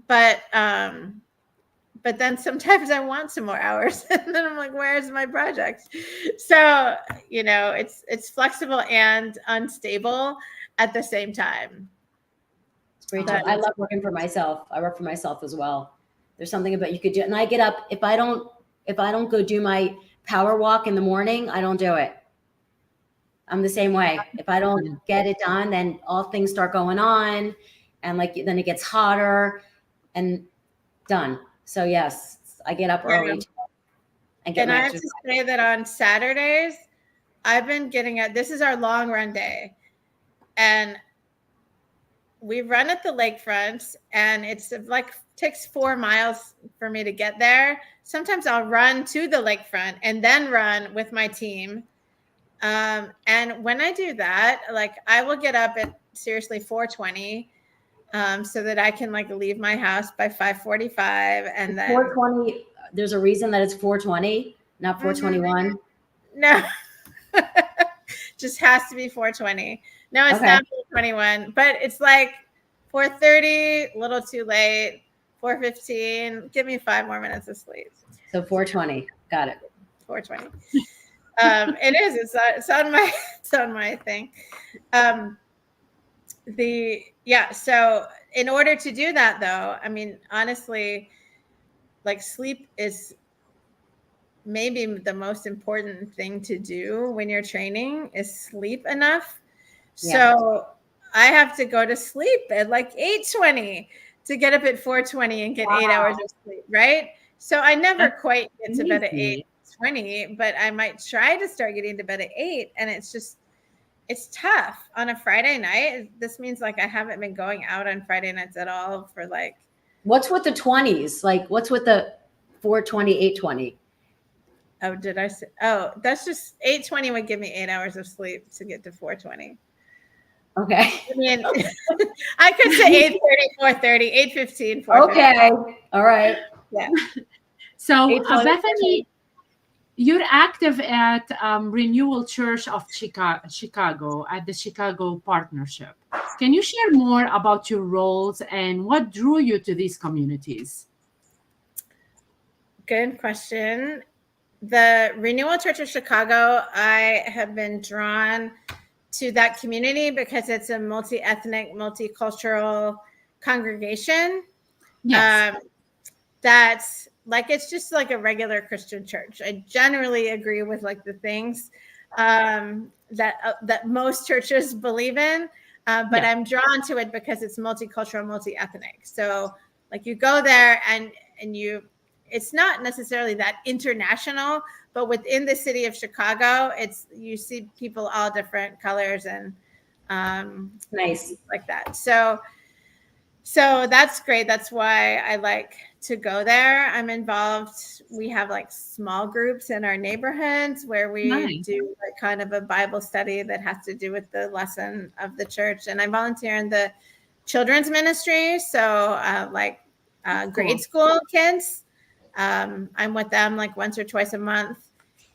[SPEAKER 3] But then sometimes I want some more hours and then I'm like, where's my project? So, it's flexible and unstable at the same time.
[SPEAKER 2] It's great. I love working for myself. I work for myself as well. There's something about you could do. And I get up, if I don't go do my power walk in the morning, I don't do it. I'm the same way. If I don't get it done, then all things start going on and then it gets hotter and done. So yes, I get up early.
[SPEAKER 3] And I have to say that on Saturdays, I've been this is our long run day. And we run at the lakefront and it's like takes 4 miles for me to get there. Sometimes I'll run to the lakefront and then run with my team. And when I do that, like I will get up at seriously 4:20 so that I can leave my house by 5:45 and then
[SPEAKER 2] 4:20. There's a reason that it's 4:20, not 4:21.
[SPEAKER 3] No, just has to be 4:20. No, it's not 4:21, but it's like 4:30, a little too late. 4:15. Give me 5 more minutes of sleep. So
[SPEAKER 2] 4:20. Got it.
[SPEAKER 3] 4:20. It is. It's on my thing. So in order to do that, though, I mean, honestly, sleep is maybe the most important thing to do when you're training is sleep enough. Yeah. So I have to go to sleep at 8:20 to get up at 4:20 and get 8 hours of sleep, right? So I never quite get to bed at 8:20, but I might try to start getting to bed at 8. And it's tough on a Friday night. This means like I haven't been going out on Friday nights at all for like.
[SPEAKER 2] What's with the 20s? Like what's with the 4:20, 8:20?
[SPEAKER 3] Oh, did I say? Oh, that's just 8:20 would give me 8 hours of sleep to get to 4:20.
[SPEAKER 2] Okay.
[SPEAKER 3] I mean, I could say 8:30, 4:30, 8:15, 4:15.
[SPEAKER 2] Okay. All right.
[SPEAKER 3] Yeah.
[SPEAKER 1] So, Bethany, you're active at Renewal Church of Chicago at the Chicago Partnership. Can you share more about your roles and what drew you to these communities?
[SPEAKER 3] Good question. The Renewal Church of Chicago, I have been drawn to that community because it's a multi-ethnic, multicultural congregation.
[SPEAKER 1] Yes.
[SPEAKER 3] That's like, it's just like a regular Christian church. I generally agree with like the things that most churches believe in, but I'm drawn to it because it's multicultural, multi-ethnic. So like you go there and it's not necessarily that international, but within the city of Chicago, you see people all different colors and
[SPEAKER 2] nice
[SPEAKER 3] like that. So that's great. That's why I like to go there. I'm involved. We have like small groups in our neighborhoods where we do like kind of a Bible study that has to do with the lesson of the church. And I volunteer in the children's ministry. So grade school kids. I'm with them like once or twice a month.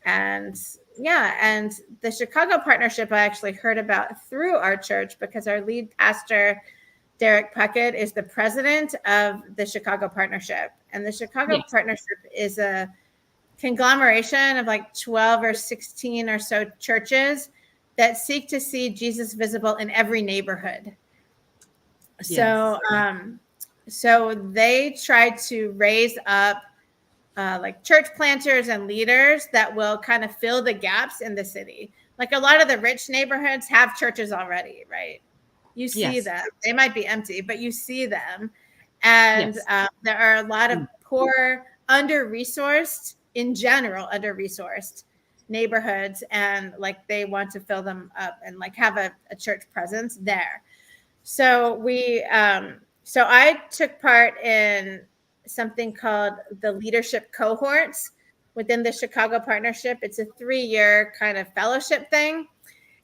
[SPEAKER 3] And the Chicago Partnership I actually heard about through our church because our lead pastor, Derek Puckett, is the president of the Chicago Partnership. And the Chicago Partnership is a conglomeration of like 12 or 16 or so churches that seek to see Jesus visible in every neighborhood. So they try to raise up like church planters and leaders that will kind of fill the gaps in the city. Like a lot of the rich neighborhoods have churches already, right? You see them. They might be empty, but you see them. And there are a lot of poor, under-resourced neighborhoods. And like they want to fill them up and like have a church presence there. So so I took part in something called the leadership cohorts within the Chicago Partnership. It's a 3-year kind of fellowship thing.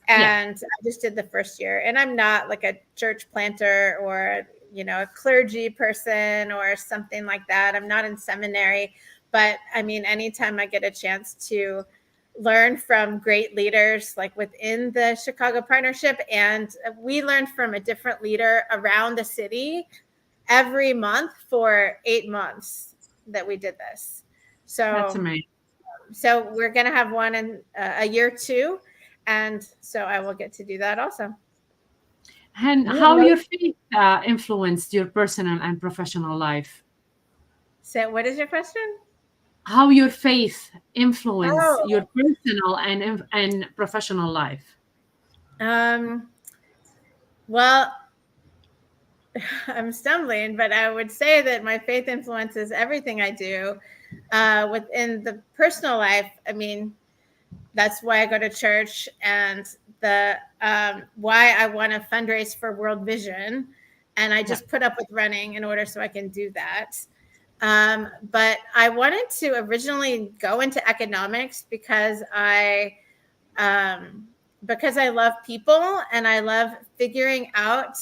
[SPEAKER 3] And I just did the first year. And I'm not like a church planter or, a clergy person or something like that. I'm not in seminary. But I mean, anytime I get a chance to learn from great leaders like within the Chicago Partnership, and we learned from a different leader around the city every month for 8 months that we did this. So
[SPEAKER 1] that's amazing.
[SPEAKER 3] So we're going to have one in a year 2. And so I will get to do that also.
[SPEAKER 1] And how your faith influenced your personal and professional life?
[SPEAKER 3] So what is your question?
[SPEAKER 1] How your faith influenced your personal and professional life?
[SPEAKER 3] Well, I'm stumbling, but I would say that my faith influences everything I do. Within the personal life, I mean, that's why I go to church, and the why I want to fundraise for World Vision. And I just put up with running in order so I can do that. But I wanted to originally go into economics because I love people and I love figuring out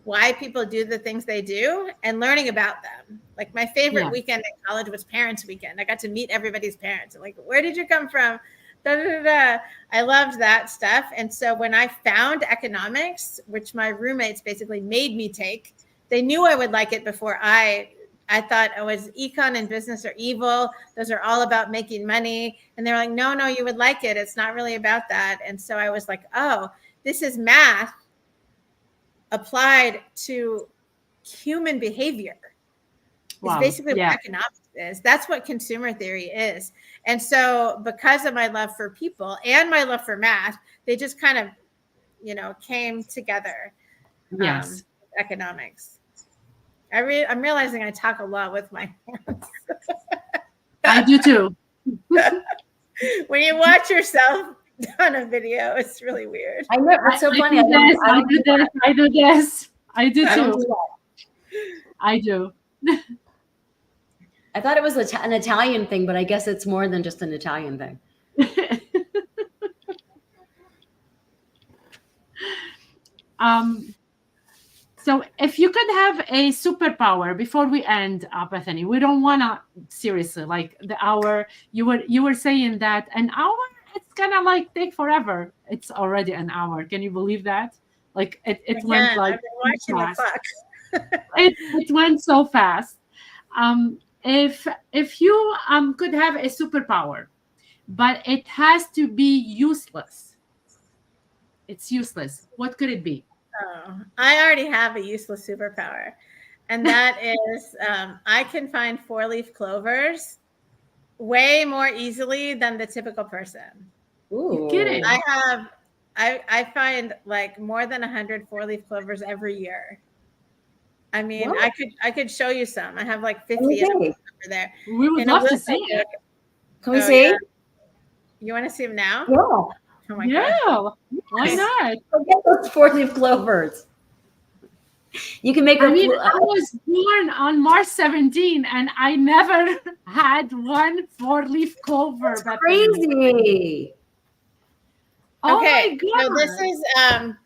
[SPEAKER 3] why people do the things they do and learning about them. Like my favorite weekend in college was Parents Weekend. I got to meet everybody's parents. Like, where did you come from? Da, da, da, da. I loved that stuff. And so when I found economics, which my roommates basically made me take, they knew I would like it before I thought it was econ and business are evil. Those are all about making money. And they were like, no, you would like it. It's not really about that. And so I was like, oh, this is math applied to human behavior. Wow. It's basically what economics is. That's what consumer theory is. And so because of my love for people and my love for math, they just kind of, came together. Economics. I'm realizing I talk a lot with my hands.
[SPEAKER 1] I do too.
[SPEAKER 3] When you watch yourself on a video, it's really weird.
[SPEAKER 2] I know. It's so funny.
[SPEAKER 1] I do this. I do
[SPEAKER 2] I don't
[SPEAKER 1] too.
[SPEAKER 2] do that.
[SPEAKER 1] I do.
[SPEAKER 2] I thought it was an Italian thing, but I guess it's more than just an Italian thing.
[SPEAKER 1] So if you could have a superpower before we end, Bethany, we don't want to seriously like the hour. You were saying that an hour, it's gonna like take forever. It's already an hour. Can you believe that? Like it went like
[SPEAKER 3] I've been watching the clock.
[SPEAKER 1] it went so fast. If you could have a superpower, but it has to be useless. It's useless. What could it be?
[SPEAKER 3] Oh, I already have a useless superpower, and that is I can find 4-leaf clovers way more easily than the typical person.
[SPEAKER 2] Ooh.
[SPEAKER 1] You're kidding.
[SPEAKER 3] I find like more than 100 4-leaf clovers every year. I mean,
[SPEAKER 2] What?
[SPEAKER 3] I could show you some. I have like 50 over there.
[SPEAKER 1] We would
[SPEAKER 3] And
[SPEAKER 1] love to see it.
[SPEAKER 2] Can we see?
[SPEAKER 3] Yeah. You want to see them now?
[SPEAKER 2] Yeah.
[SPEAKER 3] Oh my
[SPEAKER 1] Yeah.
[SPEAKER 3] God.
[SPEAKER 1] Why not?
[SPEAKER 2] Forget those 4-leaf clovers. You can make.
[SPEAKER 1] I mean, I was born on March 17 and I never had one 4-leaf clover.
[SPEAKER 2] That's crazy.
[SPEAKER 1] Oh
[SPEAKER 3] Okay,
[SPEAKER 1] my
[SPEAKER 3] so
[SPEAKER 1] God.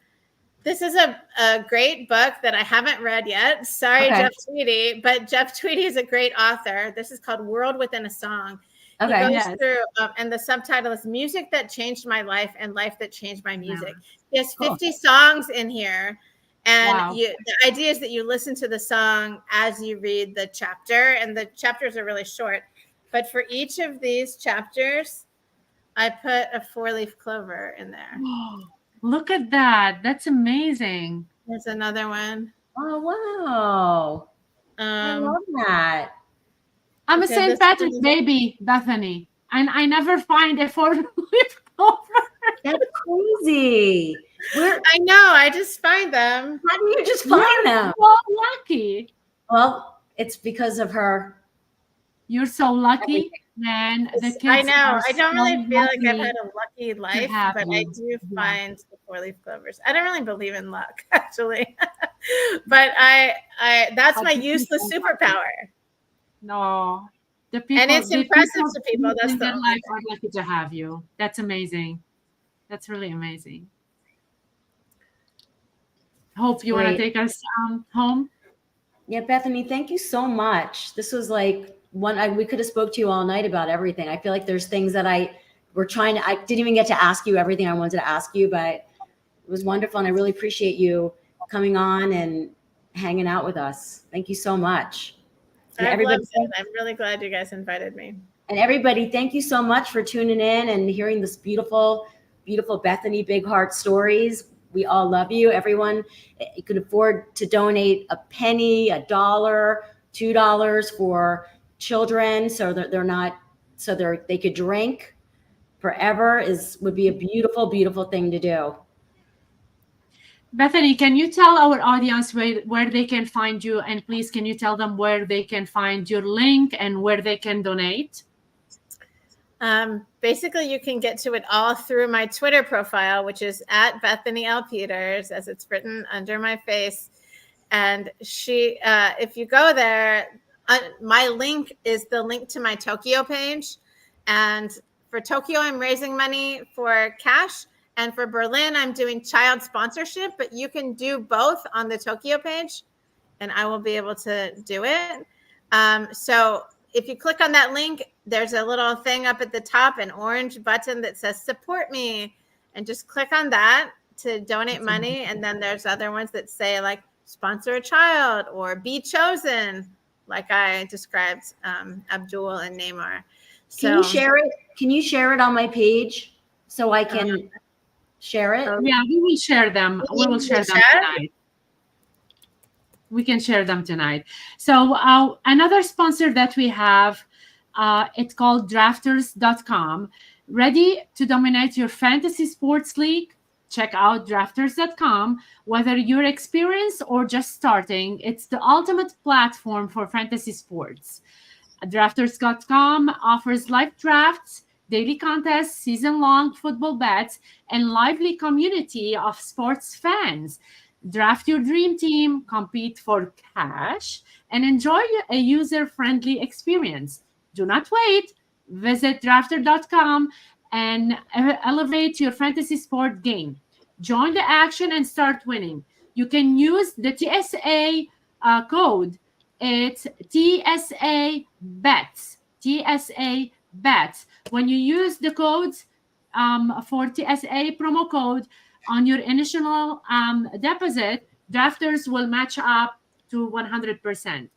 [SPEAKER 3] this is a great book that I haven't read yet. Sorry,
[SPEAKER 2] Okay.
[SPEAKER 3] Jeff Tweedy, but Jeff Tweedy is a great author. This is called World Within a Song.
[SPEAKER 2] Okay.
[SPEAKER 3] He goes
[SPEAKER 1] Yes.
[SPEAKER 3] through, and the subtitle is Music That Changed My Life and Life That Changed My Music. He has 50 songs in here. And
[SPEAKER 1] Wow.
[SPEAKER 3] the idea is that you listen to the song as you read the chapter, and the chapters are really short. But for each of these chapters, I put a 4-leaf clover in there.
[SPEAKER 1] Look at that. That's amazing.
[SPEAKER 3] There's another one.
[SPEAKER 2] Oh wow! I love that.
[SPEAKER 1] I'm a
[SPEAKER 3] Okay,
[SPEAKER 1] St.
[SPEAKER 3] this
[SPEAKER 1] Patrick's
[SPEAKER 3] one is-
[SPEAKER 1] baby, Bethany, and I never find a 4-leaf clover.
[SPEAKER 2] That's crazy. Where?
[SPEAKER 3] I know. I just find them.
[SPEAKER 2] How do you just find them?
[SPEAKER 1] So lucky.
[SPEAKER 2] Well, it's because of her.
[SPEAKER 1] You're so lucky, man. The kids
[SPEAKER 3] I know.
[SPEAKER 1] are
[SPEAKER 3] I don't
[SPEAKER 1] so
[SPEAKER 3] really feel like I've
[SPEAKER 1] lucky.
[SPEAKER 3] had a lucky life,
[SPEAKER 1] have
[SPEAKER 3] but I
[SPEAKER 1] you.
[SPEAKER 3] do
[SPEAKER 1] Yeah.
[SPEAKER 3] find the 4-leaf clovers. I don't really believe in luck, actually, but I that's my useless superpower.
[SPEAKER 1] No, the people,
[SPEAKER 3] And it's
[SPEAKER 1] the
[SPEAKER 3] impressive to people.
[SPEAKER 1] in
[SPEAKER 3] That's the
[SPEAKER 1] their
[SPEAKER 3] only
[SPEAKER 1] life
[SPEAKER 3] thing.
[SPEAKER 1] are lucky to have you. That's amazing. That's really amazing. Hope you want to
[SPEAKER 2] Great.
[SPEAKER 1] take us home.
[SPEAKER 2] Yeah, Bethany, thank you so much. This was like we could have spoke to you all night about everything. I feel like there's things that I didn't even get to ask you everything I wanted to ask you, but it was wonderful. And I really appreciate you coming on and hanging out with us. Thank you so much. And
[SPEAKER 3] I've loved it. I'm really glad you guys invited me.
[SPEAKER 2] And everybody, thank you so much for tuning in and hearing this beautiful, beautiful Bethany Big Heart stories. We all love you. Everyone, you could afford to donate a penny, $1, $2 for children, so that they could drink forever. Would be a beautiful, beautiful thing to do.
[SPEAKER 1] Bethany, can you tell our audience where they can find you? And please, can you tell them where they can find your link and where they can donate?
[SPEAKER 3] Basically, you can get to it all through my Twitter profile, which is at Bethany L. Peters, as it's written under my face. And if you go there, my link is the link to my Tokyo page. And for Tokyo, I'm raising money for cash. And for Berlin, I'm doing child sponsorship, but you can do both on the Tokyo page, and I will be able to do it. So if you click on that link, there's a little thing up at the top, an orange button that says support me, and just click on that to donate money. And then there's other ones that say like sponsor a child or be chosen, like I described Abdul and Neymar. So,
[SPEAKER 2] Can you share it? Can you share it on my page so I can share it?
[SPEAKER 1] Yeah, we will share them. We will share them tonight. We can share them tonight. So another sponsor that we have, it's called drafters.com. Ready to dominate your fantasy sports league? Check out drafters.com. Whether you're experienced or just starting, it's the ultimate platform for fantasy sports. Drafters.com offers live drafts, daily contests, season long football bets, and lively community of sports fans. Draft your dream team, compete for cash, and enjoy a user friendly experience. Do not wait. Visit drafter.com and elevate your fantasy sport game. Join the action and start winning. You can use the TSA code. It's TSA bets. TSA bets. When you use the codes for TSA promo code on your initial deposit, drafters will match up to 100%.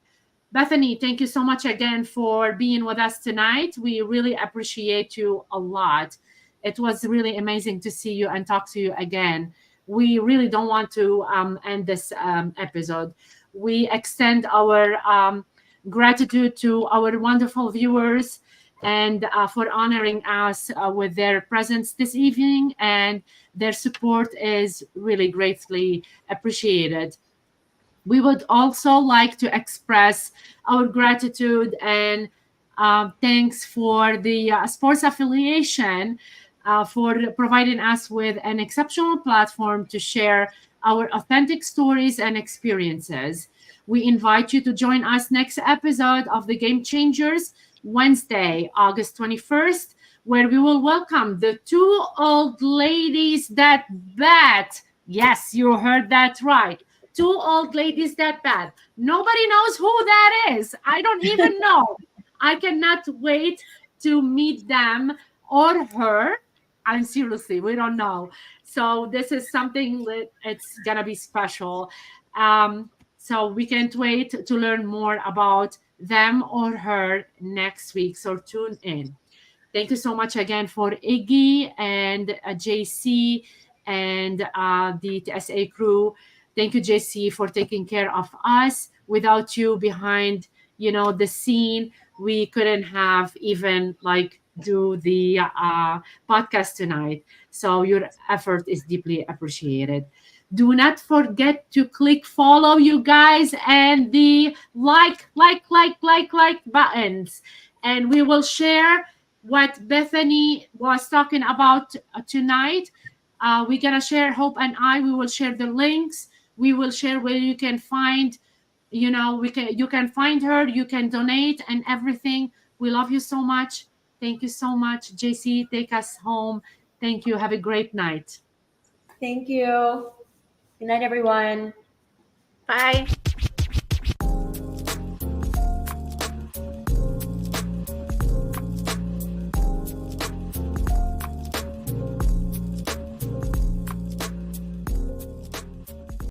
[SPEAKER 1] Bethany, thank you so much again for being with us tonight. We really appreciate you a lot. It was really amazing to see you and talk to you again. We really don't want to end this episode. We extend our gratitude to our wonderful viewers and for honoring us with their presence this evening, and their support is really greatly appreciated. We would also like to express our gratitude and thanks for the sports affiliation for providing us with an exceptional platform to share our authentic stories and experiences. We invite you to join us next episode of the Game Changers, Wednesday, August 21st, where we will welcome the two old ladies that bet. Yes, you heard that right. Two old ladies that bet. Nobody knows who that is. I don't even know. I cannot wait to meet them or her. I'm seriously, we don't know. So this is something that it's gonna be special. So we can't wait to learn more about them or her next week. So tune in. Thank you so much again for Iggy and JC and the TSA crew. Thank you, JC, for taking care of us. Without you behind, the scene, we couldn't have even do the podcast tonight. So your effort is deeply appreciated. Do not forget to click follow, you guys, and the like buttons. And we will share what Bethany was talking about tonight. We're gonna share, Hope and I. We will share the links. We will share where you can find. You can find her. You can donate and everything. We love you so much. Thank you so much, JC. Take us home. Thank you. Have a great night.
[SPEAKER 2] Thank you. Good night, everyone.
[SPEAKER 3] Bye.